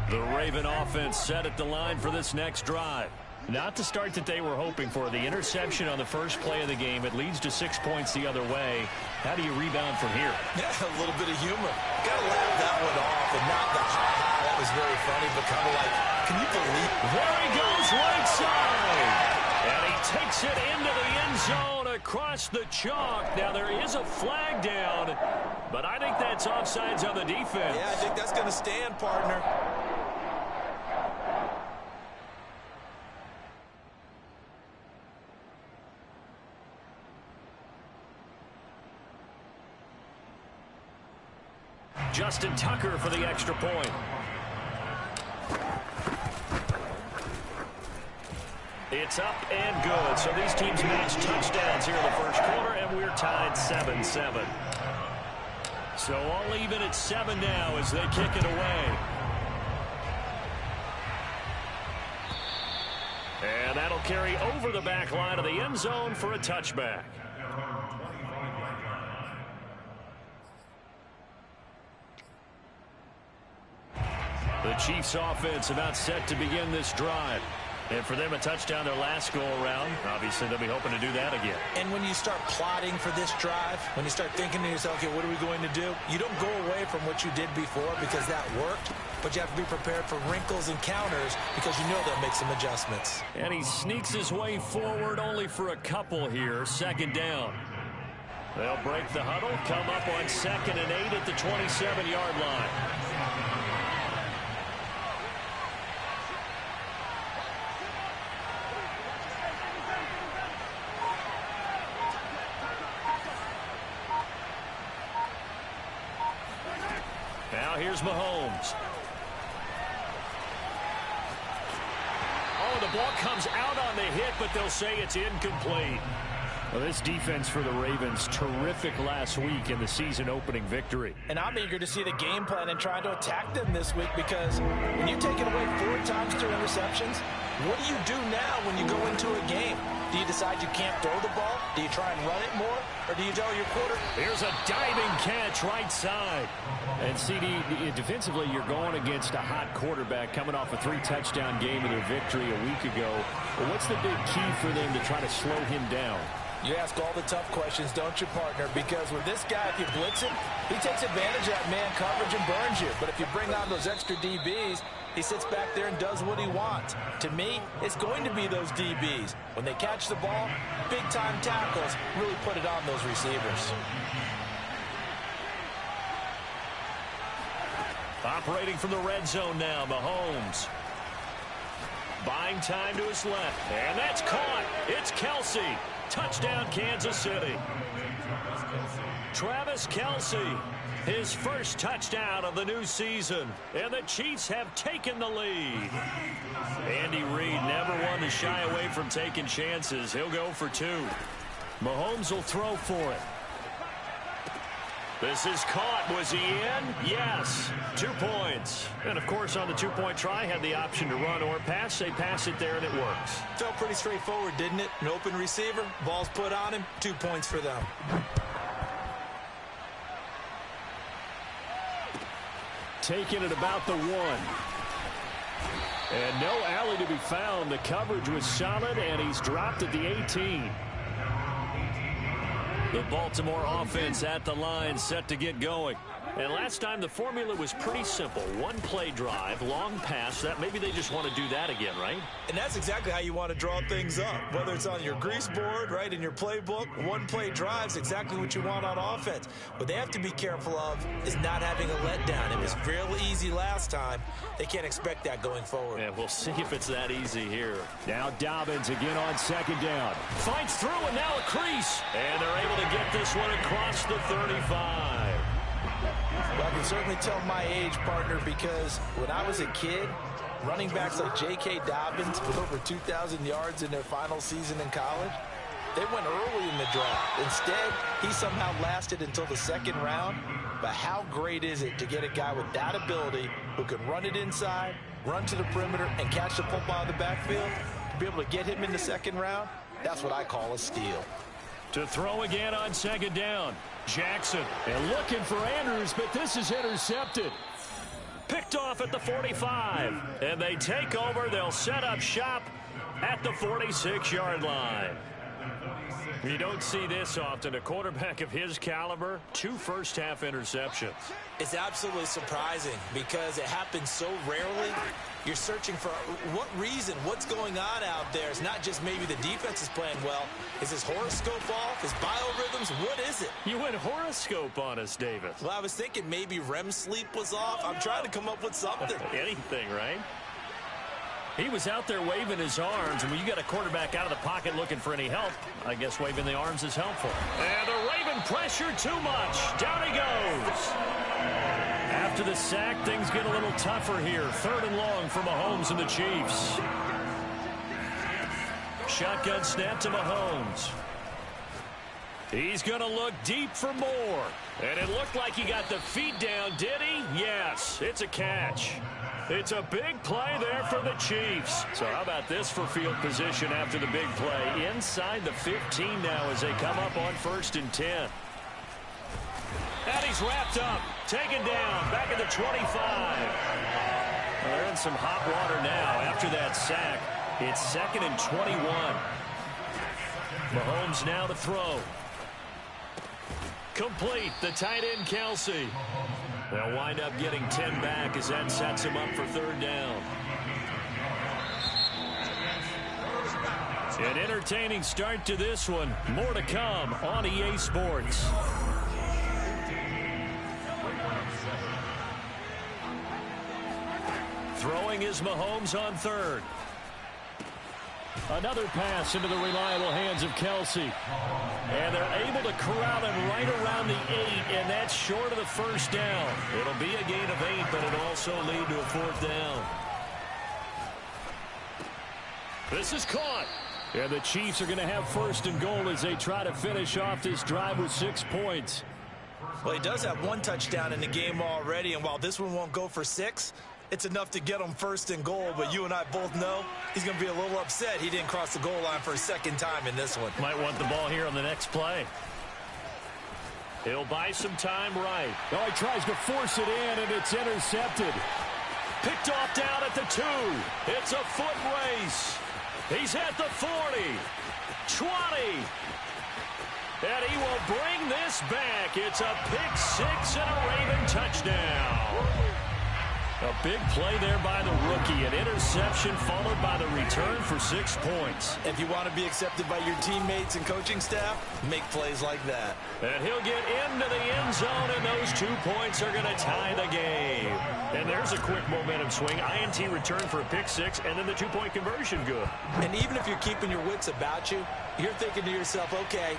The Raven offense set at the line for this next drive. Not the start that they were hoping for. The interception on the first play of the game. It leads to 6 points the other way. How do you rebound from here? Yeah, a little bit of humor. Got to laugh that one off and not the ha-ha. That was very funny, but kind of like, can you believe? There he goes right side. And he takes it into the end zone across the chalk. Now there is a flag down, but I think that's offsides on the defense. Yeah, I think that's going to stand, partner. Justin Tucker for the extra point. It's up and good. So these teams match touchdowns here in the first quarter, and we're tied 7-7. So all even at 7 now as they kick it away. And that'll carry over the back line of the end zone for a touchback. The Chiefs offense about set to begin this drive. And for them, a touchdown their last go-around. Obviously, they'll be hoping to do that again. And when you start plotting for this drive, when you start thinking to yourself, okay, what are we going to do? You don't go away from what you did before because that worked, but you have to be prepared for wrinkles and counters because you know they'll make some adjustments. And he sneaks his way forward only for a couple here. 2nd down. They'll break the huddle, come up on 2nd and 8 at the 27-yard line. Now here's Mahomes. Oh, the ball comes out on the hit, but they'll say it's incomplete. Well, this defense for the Ravens, terrific last week in the season-opening victory. And I'm eager to see the game plan and trying to attack them this week, because when you take it away 4 times through interceptions, what do you do now when you go into a game? Do you decide you can't throw the ball? Do you try and run it more? Or do you tell your quarter? Here's a diving catch right side. And CD, defensively, you're going against a hot quarterback coming off a 3-touchdown game in their victory a week ago. But what's the big key for them to try to slow him down? You ask all the tough questions, don't you, partner? Because with this guy, if you blitz him, he takes advantage of that man coverage and burns you. But if you bring on those extra DBs, he sits back there and does what he wants. To me, it's going to be those DBs. When they catch the ball, big-time tackles really put it on those receivers. Operating from the red zone now, Mahomes. Buying time to his left. And that's caught. It's Kelce. Touchdown, Kansas City. Travis Kelce, his first touchdown of the new season. And the Chiefs have taken the lead. Andy Reid never one to shy away from taking chances. He'll go for 2. Mahomes will throw for it. This is caught. Was he in? Yes. 2 points. And, of course, on the 2-point try, had the option to run or pass. They pass it there, and it works. Felt pretty straightforward, didn't it? An open receiver, ball's put on him, 2 points for them. Taking it about the 1. And no alley to be found. The coverage was solid, and he's dropped at the 18. The Baltimore offense at the line, set to get going. And last time the formula was pretty simple. 1-play drive, long pass. That maybe they just want to do that again, right? And that's exactly how you want to draw things up. Whether it's on your grease board, right, in your playbook, 1-play drive's exactly what you want on offense. What they have to be careful of is not having a letdown. It was fairly easy last time. They can't expect that going forward. Yeah, we'll see if it's that easy here. Now Dobbins again on 2nd down. Fights through, and now a crease. And they're able to get this one across the 35. Well, I can certainly tell my age, partner, because when I was a kid, running backs like J.K. Dobbins with over 2,000 yards in their final season in college, they went early in the draft. Instead, he somehow lasted until the 2nd round. But how great is it to get a guy with that ability who can run it inside, run to the perimeter, and catch the football in the backfield? To be able to get him in the 2nd round, that's what I call a steal. To throw again on 2nd down. Jackson, and looking for Andrews, but this is intercepted. Picked off at the 45. And they take over. They'll set up shop at the 46-yard line. You don't see this often. A quarterback of his caliber, 2 first-half interceptions. It's absolutely surprising because it happens so rarely. You're searching for what reason, what's going on out there. It's not just maybe the defense is playing well. Is his horoscope off? His biorhythms? What is it? You went horoscope on us, David. Well, I was thinking maybe REM sleep was off. I'm trying to come up with something. Anything, right? He was out there waving his arms, and when you got a quarterback out of the pocket looking for any help, I guess waving the arms is helpful. And the Raven pressure too much. Down he goes. After the sack, things get a little tougher here. 3rd and long for Mahomes and the Chiefs. Shotgun snap to Mahomes. He's going to look deep for more. And it looked like he got the feet down, did he? Yes, it's a catch. It's a big play there for the Chiefs. So how about this for field position after the big play? Inside the 15 now as they come up on 1st and 10. And he's wrapped up, taken down, back at the 25. Well, they're in some hot water now after that sack. It's 2nd and 21. Mahomes now to throw. Complete, the tight end Kelce. They'll wind up getting 10 back as that sets him up for 3rd down. An entertaining start to this one. More to come on EA Sports. Throwing is Mahomes on 3rd. Another pass into the reliable hands of Kelce. And they're able to corral him right around the 8, and that's short of the 1st down. It'll be a gain of 8, but it'll also lead to a 4th down. This is caught. And the Chiefs are going to have first and goal as they try to finish off this drive with 6 points. Well, he does have 1 touchdown in the game already, and while this one won't go for 6, it's enough to get him first and goal. But you and I both know he's going to be a little upset he didn't cross the goal line for a second time in this one. Might want the ball here on the next play. He'll buy some time right. Oh, he tries to force it in, and it's intercepted. Picked off down at the 2. It's a foot race. He's at the 40. 20. And he will bring this back. It's a pick 6 and a Raven touchdown. A big play there by the rookie. An interception followed by the return for 6 points. If you want to be accepted by your teammates and coaching staff, make plays like that. And he'll get into the end zone, and those 2 points are going to tie the game. And there's a quick momentum swing. INT return for a pick 6, and then the 2-point conversion good. And even if you're keeping your wits about you, you're thinking to yourself, okay,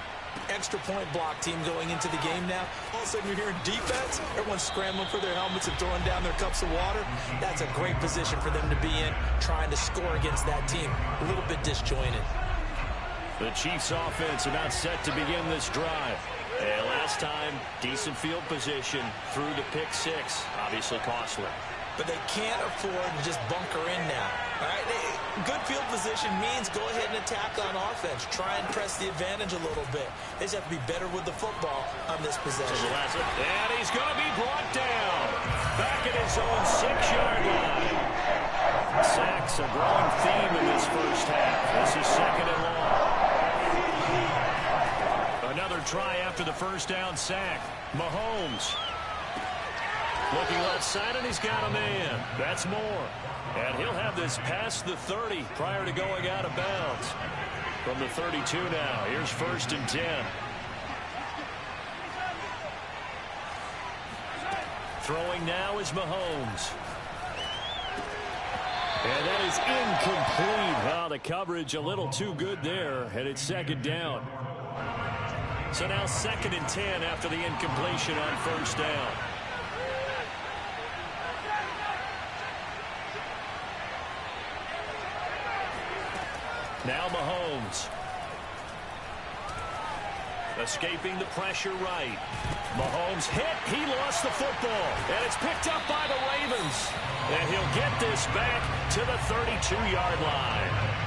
extra point block team going into the game now. All of a sudden you're hearing defense. Everyone's scrambling for their helmets and throwing down their cups of water. That's a great position for them to be in, trying to score against that team. A little bit disjointed. The Chiefs offense about set to begin this drive. And last time, decent field position through the pick 6. Obviously costly. But they can't afford to just bunker in now. All right? Good field position means go ahead and attack on offense. Try and press the advantage a little bit. They just have to be better with the football on this possession. And he's going to be brought down. Back at his own 6-yard line. Sacks a growing theme in this first half. This is second and long. Another try after the first down sack. Mahomes. Looking left side, and he's got a man. That's Moore. And he'll have this past the 30 prior to going out of bounds. From the 32 now, here's first and 10. Throwing now is Mahomes. And that is incomplete. Wow, the coverage a little too good there, and it's second down. So now second and 10 after the incompletion on first down. Now Mahomes. Escaping the pressure right. Mahomes hit. He lost the football. And it's picked up by the Ravens. And he'll get this back to the 32-yard line.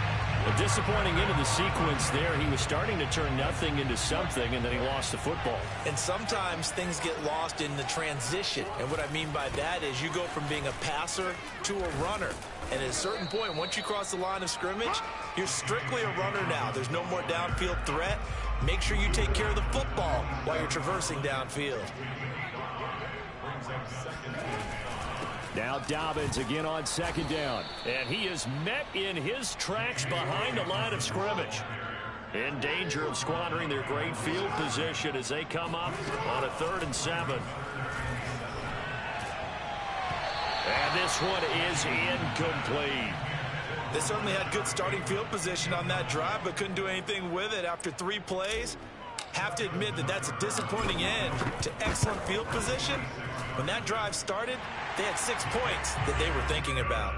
A disappointing end of the sequence there. He was starting to turn nothing into something, and then he lost the football. And sometimes things get lost in the transition. And what I mean by that is you go from being a passer to a runner. And at a certain point, once you cross the line of scrimmage, you're strictly a runner now. There's no more downfield threat. Make sure you take care of the football while you're traversing downfield. Now Dobbins again on second down. And he is met in his tracks behind the line of scrimmage. In danger of squandering their great field position as they come up on a 3rd and 7. And this one is incomplete. They certainly had good starting field position on that drive, but couldn't do anything with it after 3 plays. Have to admit that that's a disappointing end to excellent field position. When that drive started, they had 6 points that they were thinking about.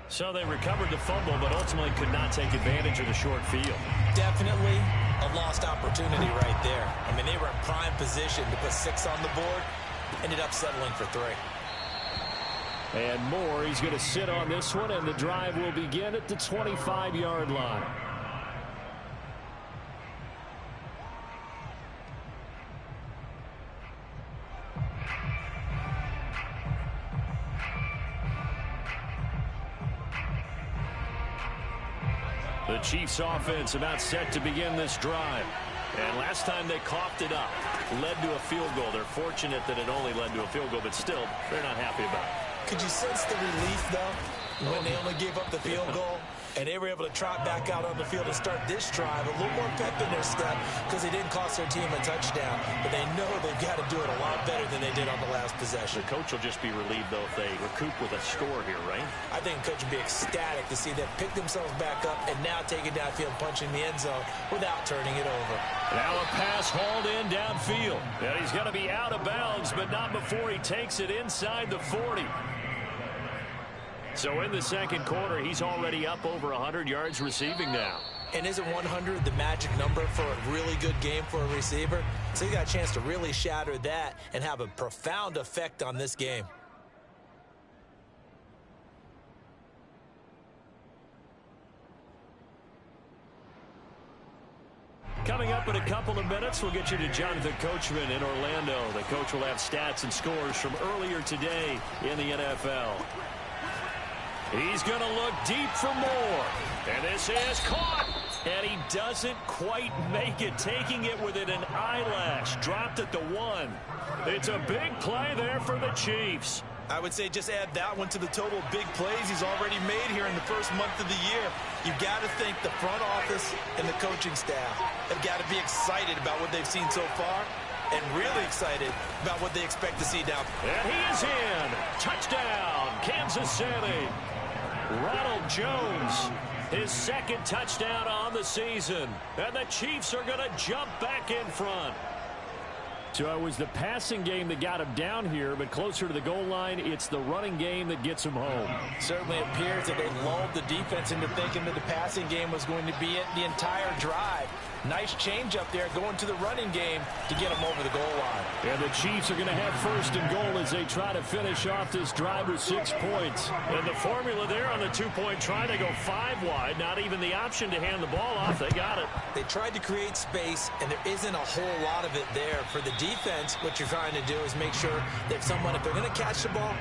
So they recovered the fumble, but ultimately could not take advantage of the short field. Definitely a lost opportunity right there. I mean, they were in prime position to put 6 on the board. Ended up settling for 3. And Moore, he's going to sit on this one, and the drive will begin at the 25-yard line. The Chiefs offense about set to begin this drive. And last time they coughed it up, led to a field goal. They're fortunate that it only led to a field goal, but still, they're not happy about it. Could you sense the relief, though, when they only gave up the field goal? And they were able to trot back out on the field and start this drive. A little more pep in their step because they didn't cost their team a touchdown. But they know they've got to do it a lot better than they did on the last possession. The coach will just be relieved, though, if they recoup with a score here, right? I think the coach will be ecstatic to see them pick themselves back up and now take it downfield, punching the end zone without turning it over. Now a pass hauled in downfield. And he's going to be out of bounds, but not before he takes it inside the 40. So in the second quarter, he's already up over 100 yards receiving now. And isn't 100 the magic number for a really good game for a receiver? So he got a chance to really shatter that and have a profound effect on this game. Coming up in a couple of minutes, we'll get you to Jonathan Coachman in Orlando. The coach will have stats and scores from earlier today in the NFL. He's going to look deep for more. And this is caught. And he doesn't quite make it, taking it within an eyelash. Dropped at the 1. It's a big play there for the Chiefs. I would say just add that one to the total of big plays he's already made here in the first month of the year. You've got to think the front office and the coaching staff have got to be excited about what they've seen so far and really excited about what they expect to see down. And he is in. Touchdown, Kansas City. Ronald Jones, his second touchdown on the season. And the Chiefs are going to jump back in front. So it was the passing game that got him down here, but closer to the goal line, it's the running game that gets him home. Certainly appears that they lulled the defense into thinking that the passing game was going to be it the entire drive. Nice change up there going to the running game to get them over the goal line. And the Chiefs are going to have first and goal as they try to finish off this drive with 6 points. And the formula there on the two-point try, they go 5 wide. Not even the option to hand the ball off. They got it. They tried to create space, and there isn't a whole lot of it there. For the defense, what you're trying to do is make sure that if they're going to catch the ball,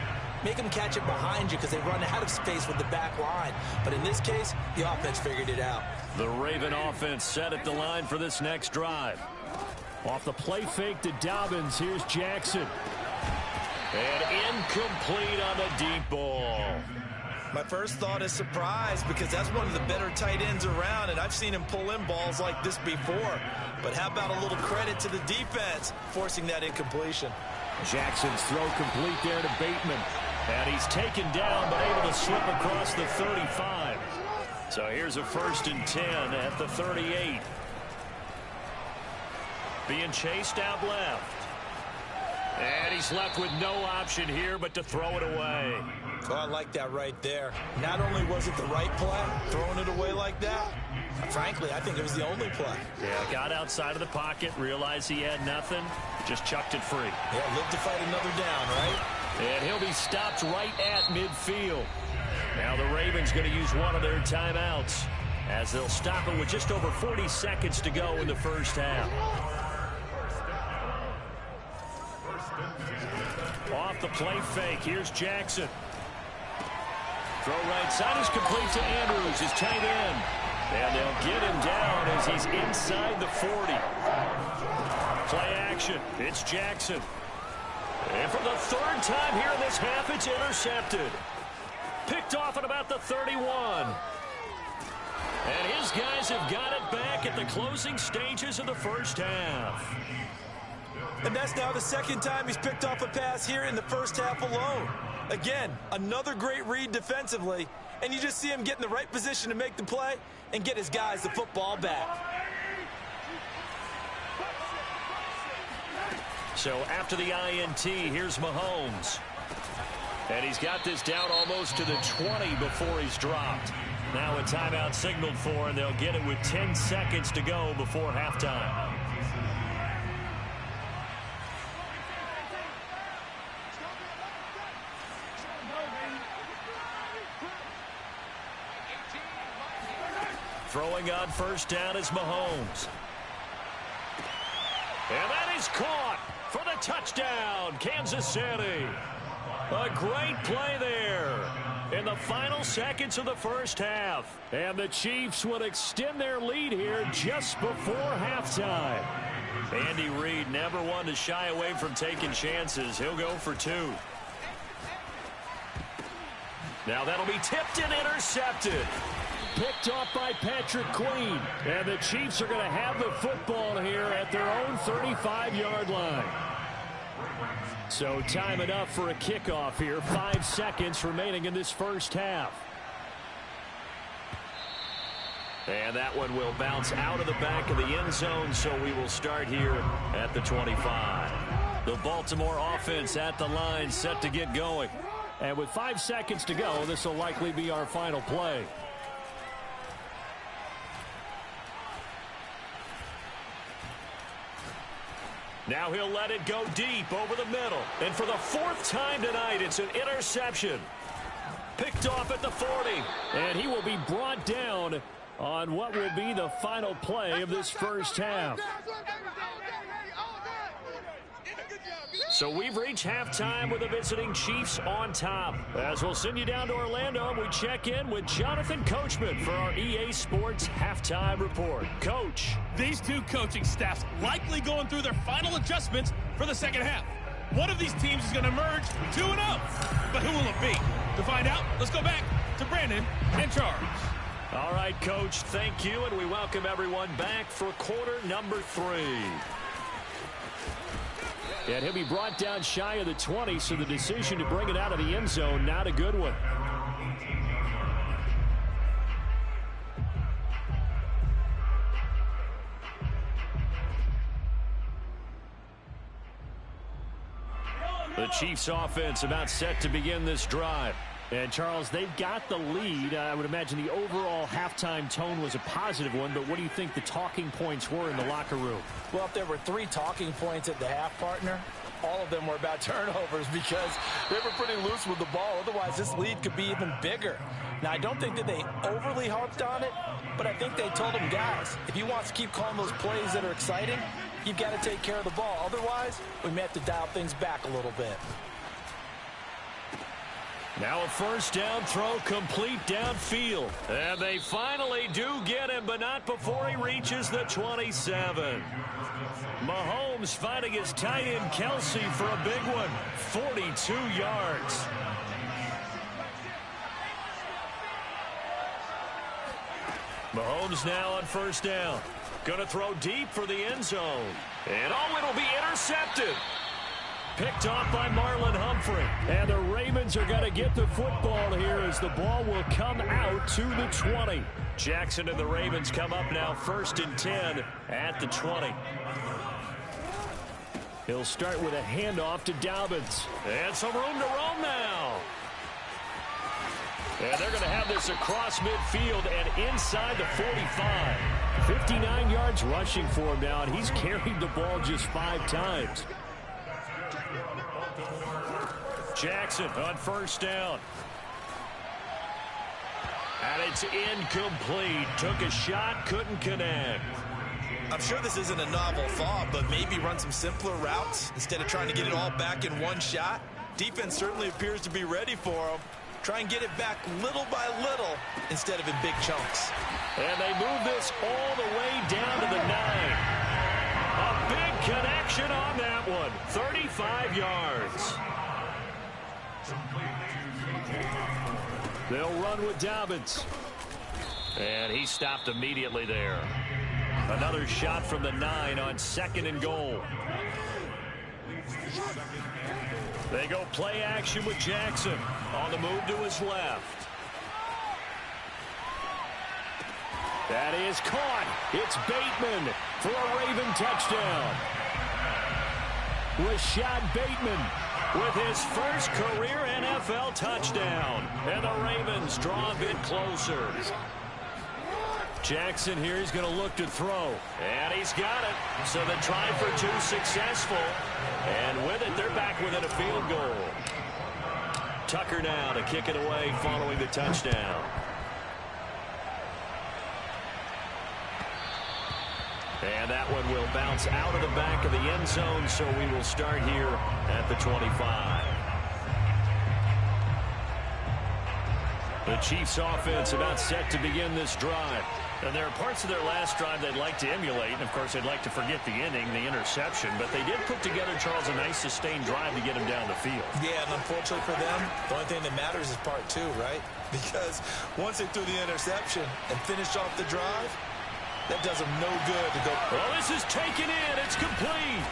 make them catch it behind you because they run out of space with the back line. But in this case, the offense figured it out. The Raven offense set at the line for this next drive. Off the play fake to Dobbins, here's Jackson. And incomplete on the deep ball. My first thought is surprise because that's one of the better tight ends around, and I've seen him pull in balls like this before. But how about a little credit to the defense forcing that incompletion? Jackson's throw complete there to Bateman. And he's taken down but able to slip across the 35. So here's a 1st and 10 at the 38. Being chased out left. And he's left with no option here but to throw it away. Oh, I like that right there. Not only was it the right play, throwing it away like that, frankly, I think it was the only play. Yeah, got outside of the pocket, realized he had nothing, just chucked it free. Yeah, live to fight another down, right? And he'll be stopped right at midfield. Now the Ravens going to use one of their timeouts as they'll stop it with just over 40 seconds to go in the first half. Off the play fake, here's Jackson. Throw right side is complete to Andrews, his tight end. And they'll get him down as he's inside the 40. Play action, it's Jackson. And for the 3rd time here in this half, it's intercepted. Picked off at about the 31. And his guys have got it back at the closing stages of the first half. And that's now the 2nd time he's picked off a pass here in the first half alone. Again, another great read defensively, and you just see him get in the right position to make the play and get his guys the football back. So after the INT, here's Mahomes. And he's got this down almost to the 20 before he's dropped. Now a timeout signaled for, and they'll get it with 10 seconds to go before halftime. Throwing on first down is Mahomes. And that is caught for the touchdown, Kansas City. A great play there in the final seconds of the first half. And the Chiefs would extend their lead here just before halftime. Andy Reid never one to shy away from taking chances. He'll go for 2. Now that'll be tipped and intercepted. Picked off by Patrick Queen. And the Chiefs are going to have the football here at their own 35-yard line. So time enough for a kickoff here. 5 seconds remaining in this first half. And that one will bounce out of the back of the end zone, so we will start here at the 25. The Baltimore offense at the line, set to get going. And with 5 seconds to go, this will likely be our final play. Now he'll let it go deep over the middle. And for the 4th time tonight, it's an interception. Picked off at the 40. And he will be brought down on what will be the final play of this first half. So we've reached halftime with the visiting Chiefs on top. As we'll send you down to Orlando, we check in with Jonathan Coachman for our EA Sports Halftime Report. Coach. These two coaching staffs likely going through their final adjustments for the second half. One of these teams is going to emerge 2-0. But who will it be? To find out, let's go back to Brandon and Charles. All right, Coach, thank you, and we welcome everyone back for quarter number 3. And he'll be brought down shy of the 20, so the decision to bring it out of the end zone, not a good one. The Chiefs offense about set to begin this drive. And, Charles, they've got the lead. I would imagine the overall halftime tone was a positive one, but what do you think the talking points were in the locker room? Well, if there were 3 talking points at the half, partner, all of them were about turnovers because they were pretty loose with the ball. Otherwise, this lead could be even bigger. Now, I don't think that they overly harped on it, but I think they told them, guys, if you want to keep calling those plays that are exciting, you've got to take care of the ball. Otherwise, we may have to dial things back a little bit. Now a first down throw complete downfield. And they finally do get him, but not before he reaches the 27. Mahomes finding his tight end Kelsey for a big one. 42 yards. Mahomes now on first down. Going to throw deep for the end zone. And it'll be intercepted. Picked off by Marlon Humphrey. And the Ravens are going to get the football here as the ball will come out to the 20. Jackson and the Ravens come up now 1st and 10 at the 20. He'll start with a handoff to Dobbins. And some room to roam now. And they're going to have this across midfield and inside the 45. 59 yards rushing for him now, and he's carried the ball just 5 times. Jackson on first down. And it's incomplete. Took a shot, couldn't connect. I'm sure this isn't a novel thought, but maybe run some simpler routes instead of trying to get it all back in one shot. Defense certainly appears to be ready for him. Try and get it back little by little instead of in big chunks. And they move this all the way down to the 9. A big connection on that one. 35 yards. They'll run with Dobbins. And he stopped immediately there. Another shot from the 9 on 2nd and goal. They go play action with Jackson on the move to his left. That is caught. It's Bateman for a Raven touchdown. Rashad Bateman with his first career NFL touchdown. And the Ravens draw a bit closer. Jackson here, he's going to look to throw. And he's got it. So the try for 2 successful. And with it, they're back within a field goal. Tucker now to kick it away following the touchdown. And that one will bounce out of the back of the end zone, so we will start here at the 25. The Chiefs offense about set to begin this drive. And there are parts of their last drive they'd like to emulate. And, of course, they'd like to forget the inning, the interception. But they did put together, Charles, a nice sustained drive to get him down the field. Yeah, and unfortunately for them, the only thing that matters is part 2, right? Because once they threw the interception and finished off the drive, that does them no good to go. Well, this is taken in. It's complete.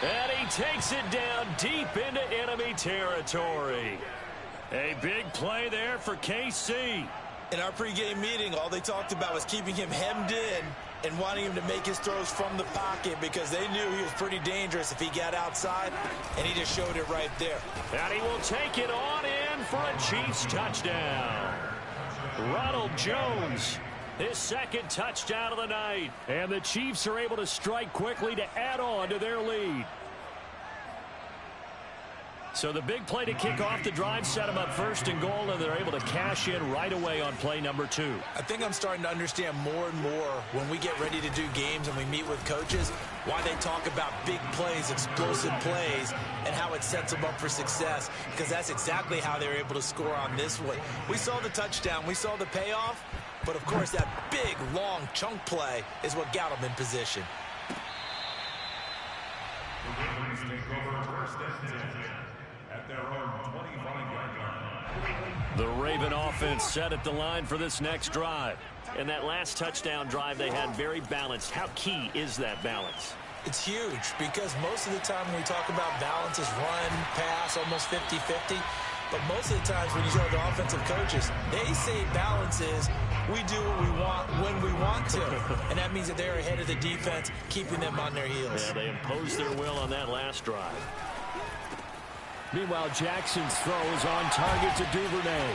And he takes it down deep into enemy territory. A big play there for KC. In our pregame meeting, all they talked about was keeping him hemmed in and wanting him to make his throws from the pocket because they knew he was pretty dangerous if he got outside, and he just showed it right there. And he will take it on in in for a Chiefs touchdown. Ronald Jones, his second touchdown of the night. And the Chiefs are able to strike quickly to add on to their lead. So the big play to kick off the drive set them up first and goal, and they're able to cash in right away on play number 2. I think I'm starting to understand more and more when we get ready to do games and we meet with coaches why they talk about big plays, explosive plays, and how it sets them up for success, because that's exactly how they were able to score on this one. We saw the touchdown. We saw the payoff. But, of course, that big, long chunk play is what got them in position. The Raven offense set at the line for this next drive. And that last touchdown drive they had very balanced. How key is that balance? It's huge because most of the time when we talk about balance is run, pass, almost 50-50. But most of the times when you talk to offensive coaches, they say balance is we do what we want when we want to. And that means that they're ahead of the defense, keeping them on their heels. Yeah, they imposed their will on that last drive. Meanwhile, Jackson's throw is on target to Duvernay.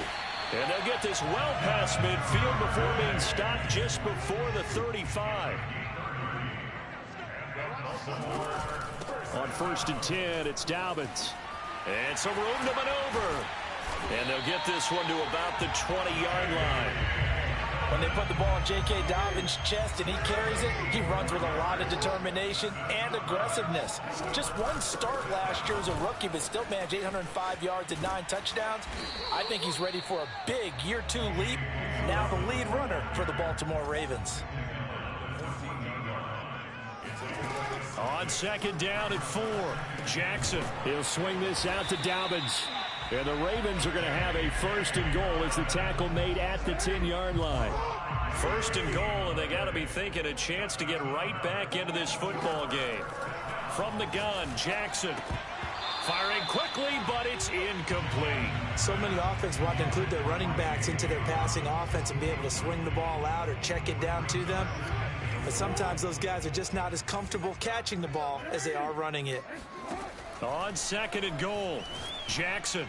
And they'll get this well past midfield before being stopped just before the 35. On 1st and 10, it's Dobbins. And some room to maneuver. And they'll get this one to about the 20-yard line. When they put the ball in J.K. Dobbins' chest and he carries it, he runs with a lot of determination and aggressiveness. Just one start last year as a rookie, but still managed 805 yards and 9 touchdowns. I think he's ready for a big year 2 leap. Now the lead runner for the Baltimore Ravens. On 2nd down at 4, Jackson. He'll swing this out to Dobbins. And the Ravens are going to have a 1st and goal as the tackle made at the 10-yard line. 1st and goal, and they got to be thinking a chance to get right back into this football game. From the gun, Jackson. Firing quickly, but it's incomplete. So many offenses want to include their running backs into their passing offense and be able to swing the ball out or check it down to them. But sometimes those guys are just not as comfortable catching the ball as they are running it. On 2nd and goal, Jackson.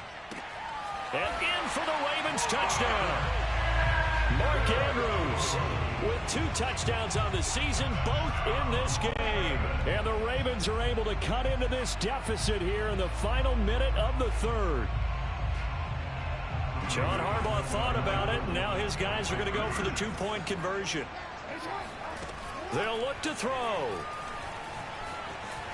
And in for the Ravens touchdown. Mark Andrews with 2 touchdowns on the season, both in this game. And the Ravens are able to cut into this deficit here in the final minute of the 3rd. John Harbaugh thought about it, and now his guys are going to go for the 2-point conversion. They'll look to throw.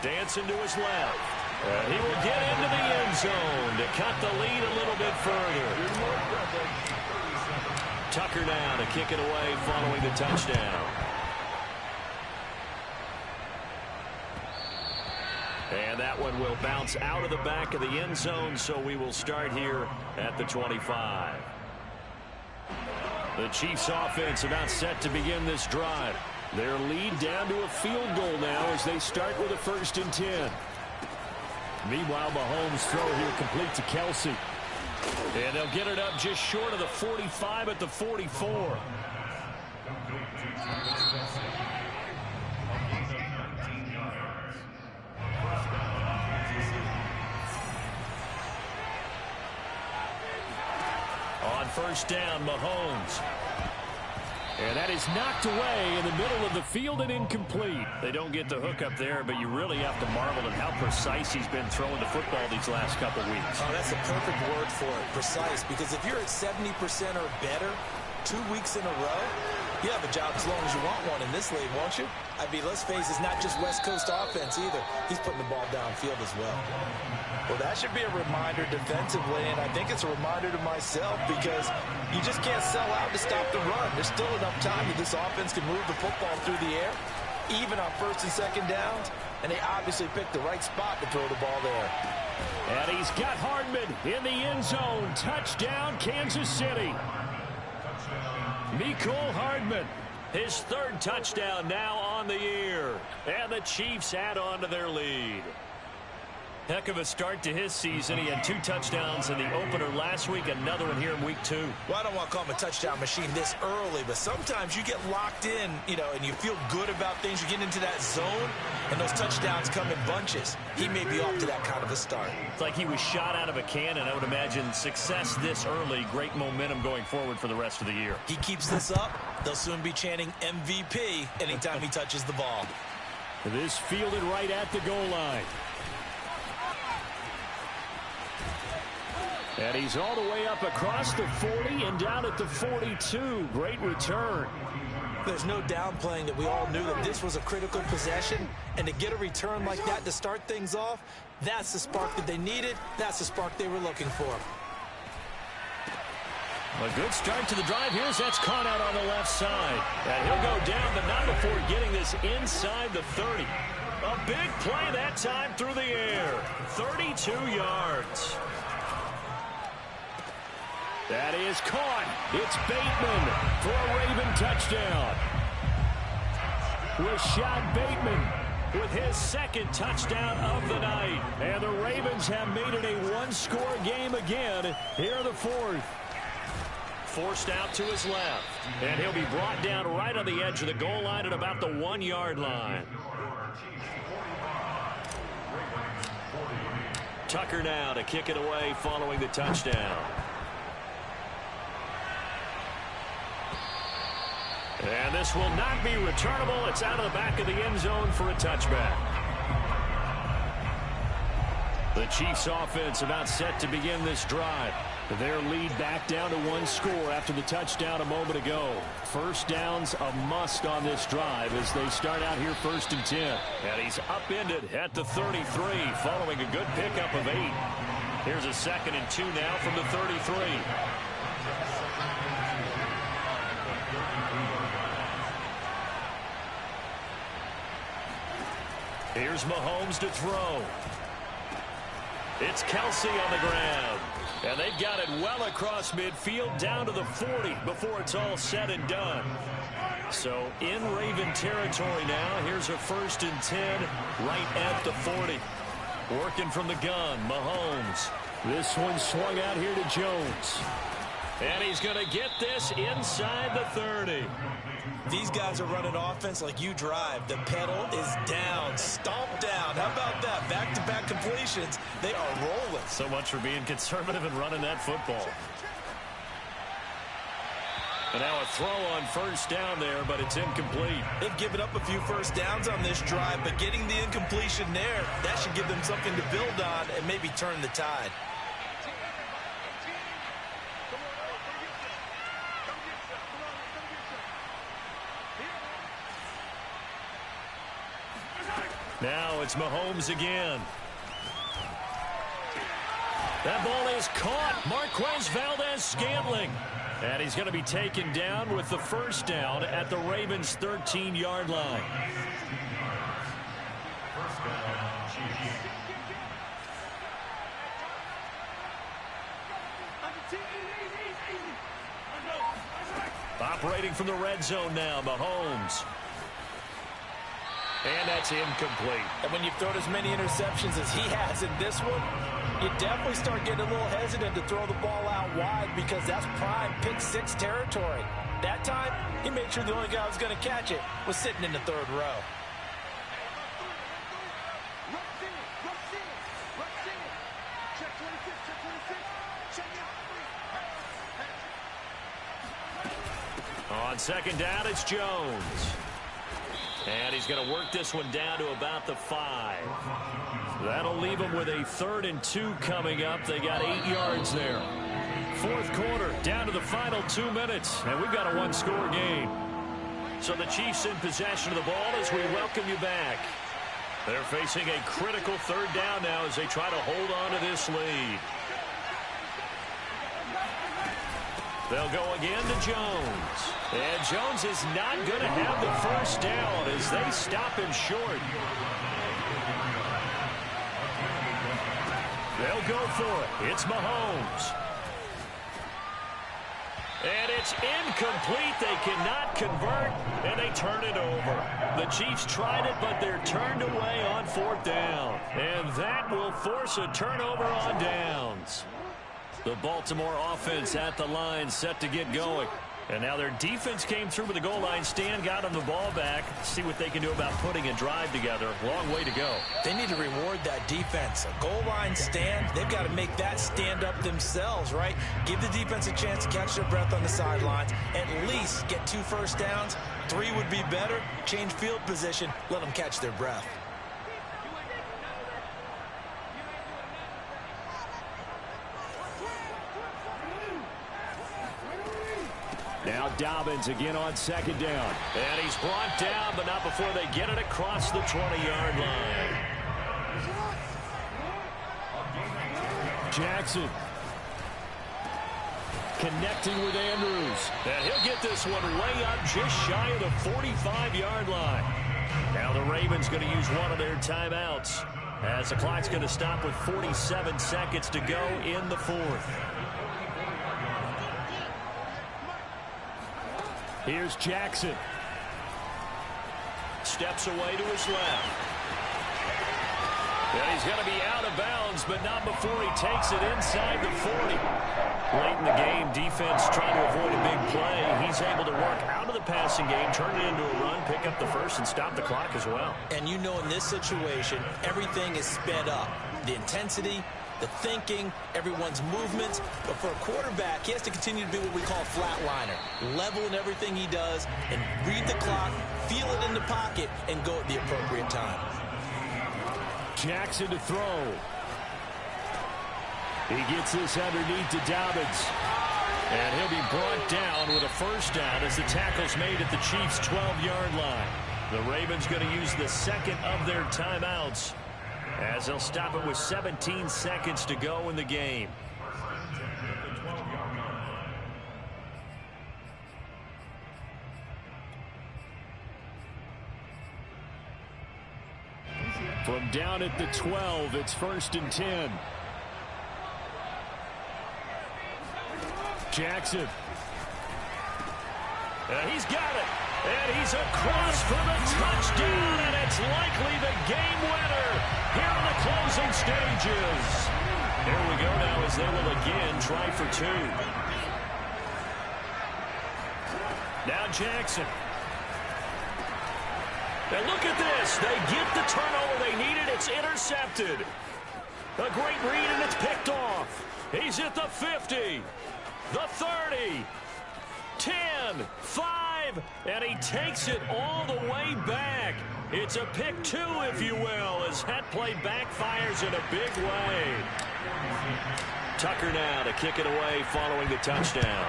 Dancing to his left. He will get into the end zone to cut the lead a little bit further. Tucker now to kick it away following the touchdown. And that one will bounce out of the back of the end zone, so we will start here at the 25. The Chiefs offense about set to begin this drive. Their lead down to a field goal now as they start with a 1st and 10. Meanwhile, Mahomes' throw here complete to Kelsey. And they'll get it up just short of the 45 at the 44. On 1st down, Mahomes. And that is knocked away in the middle of the field and incomplete. They don't get the hook up there, but you really have to marvel at how precise he's been throwing the football these last couple weeks. Oh, that's the perfect word for it, precise. Because if you're at 70% or better 2 weeks in a row, you have a job as long as you want one in this league, won't you? I mean, let's face it, it's not just West Coast offense either. He's putting the ball downfield as well. Well, that should be a reminder defensively, and I think it's a reminder to myself because you just can't sell out to stop the run. There's still enough time that this offense can move the football through the air, even on 1st and 2nd downs, and they obviously picked the right spot to throw the ball there. And he's got Hardman in the end zone. Touchdown, Kansas City. Mecole Hardman, his 3rd touchdown now on the year. And the Chiefs add on to their lead. Heck of a start to his season. He had 2 touchdowns in the opener last week, another one here in week 2. Well, I don't want to call him a touchdown machine this early, but sometimes you get locked in, and you feel good about things. You get into that zone, and those touchdowns come in bunches. He may be off to that kind of a start. It's like he was shot out of a cannon. I would imagine success this early, great momentum going forward for the rest of the year. He keeps this up, they'll soon be chanting MVP anytime he touches the ball. This fielded right at the goal line. And he's all the way up across the 40 and down at the 42. Great return. There's no downplaying that we all knew that this was a critical possession. And to get a return like that to start things off, that's the spark that they needed. That's the spark they were looking for. A good start to the drive. Here's that's caught out on the left side. And he'll go down, but not before getting this inside the 30. A big play that time through the air. 32 yards. That is caught. It's Bateman for a Raven touchdown. Rashad Bateman with his 2nd touchdown of the night. And the Ravens have made it a 1-score game again. Here are the 4th. Forced out to his left. And he'll be brought down right on the edge of the goal line at about the 1-yard line. Tucker now to kick it away following the touchdown. And this will not be returnable. It's out of the back of the end zone for a touchback. The Chiefs offense about set to begin this drive. Their lead back down to 1 score after the touchdown a moment ago. First down's a must on this drive as they start out here 1st and 10. And he's upended at the 33 following a good pickup of 8. Here's a 2nd and 2 now from the 33. Here's Mahomes to throw. It's Kelsey on the ground. And they've got it well across midfield down to the 40 before it's all said and done. So in Raven territory now. Here's a 1st and 10 right at the 40. Working from the gun, Mahomes. This one swung out here to Jones. And he's going to get this inside the 30. These guys are running offense like you drive. The pedal is down, stomped down. How about that? Back-to-back completions. They are rolling. So much for being conservative and running that football. And now a throw on 1st down there, but it's incomplete. They've given up a few 1st downs on this drive, but getting the incompletion there, that should give them something to build on and maybe turn the tide. Now it's Mahomes again. That ball is caught. Marquez Valdes-Scantling. And he's going to be taken down with the 1st down at the Ravens' 13-yard line. Operating from the red zone now, Mahomes. And that's incomplete. And when you throw as many interceptions as he has in this one, you definitely start getting a little hesitant to throw the ball out wide because that's prime pick 6 territory. That time, he made sure the only guy who was going to catch it was sitting in the 3rd row. On 2nd down, it's Jones. And he's going to work this one down to about the 5. That'll leave them with a 3rd and 2 coming up. They got 8 yards there. 4th quarter, down to the final 2 minutes. And we've got a 1-score game. So the Chiefs in possession of the ball as we welcome you back. They're facing a critical 3rd down now as they try to hold on to this lead. They'll go again to Jones. And Jones is not going to have the 1st down as they stop him short. They'll go for it. It's Mahomes. And it's incomplete. They cannot convert, and they turn it over. The Chiefs tried it, but they're turned away on 4th down. And that that will force a turnover on downs. The Baltimore offense at the line, set to get going. And now their defense came through with a goal line stand, got them the ball back. See what they can do about putting a drive together. Long way to go. They need to reward that defense. A goal line stand, they've got to make that stand up themselves, right? Give the defense a chance to catch their breath on the sidelines. At least get 2 first downs. 3 would be better. Change field position. Let them catch their breath. Now Dobbins again on 2nd down. And he's brought down, but not before they get it across the 20-yard line. Jackson connecting with Andrews. And he'll get this one way up just shy of the 45-yard line. Now the Ravens going to use one of their timeouts as the clock's going to stop with 47 seconds to go in the 4th. Here's Jackson. Steps away to his left. And he's going to be out of bounds, but not before he takes it inside the 40. Late in the game, defense trying to avoid a big play. He's able to work out of the passing game, turn it into a run, pick up the first, and stop the clock as well. And you know in this situation, everything is sped up. The intensity, the thinking, everyone's movements. But for a quarterback, he has to continue to be what we call a flatliner. Level in everything he does and read the clock, feel it in the pocket, and go at the appropriate time. Jackson to throw. He gets this underneath to Dobbins. And he'll be brought down with a first down as the tackle's made at the Chiefs' 12-yard line. The Ravens going to use the second of their timeouts as they'll stop it with 17 seconds to go in the game. From down at the 12, it's 1st and 10. Jackson. And he's got it. And he's across for the touchdown, and it's likely the game winner here in the closing stages. Here we go now as they will again try for 2. Now Jackson. And look at this. They get the turnover they needed. It's intercepted. A great read, and it's picked off. He's at the 50, the 30, 10, 5, and he takes it all the way back. It's a pick 2, if you will, as that play backfires in a big way. Tucker now to kick it away following the touchdown.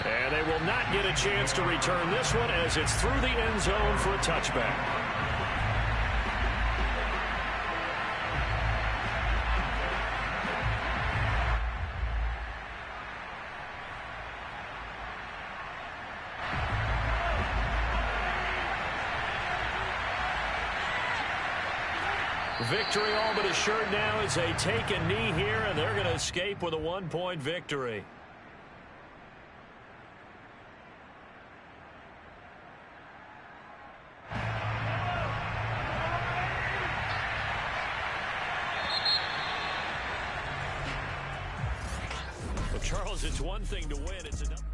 And they will not get a chance to return this one as it's through the end zone for a touchback. Victory all but assured now as they take a knee here, and they're going to escape with a 1-point victory. Well, Charles, it's one thing to win. It's another.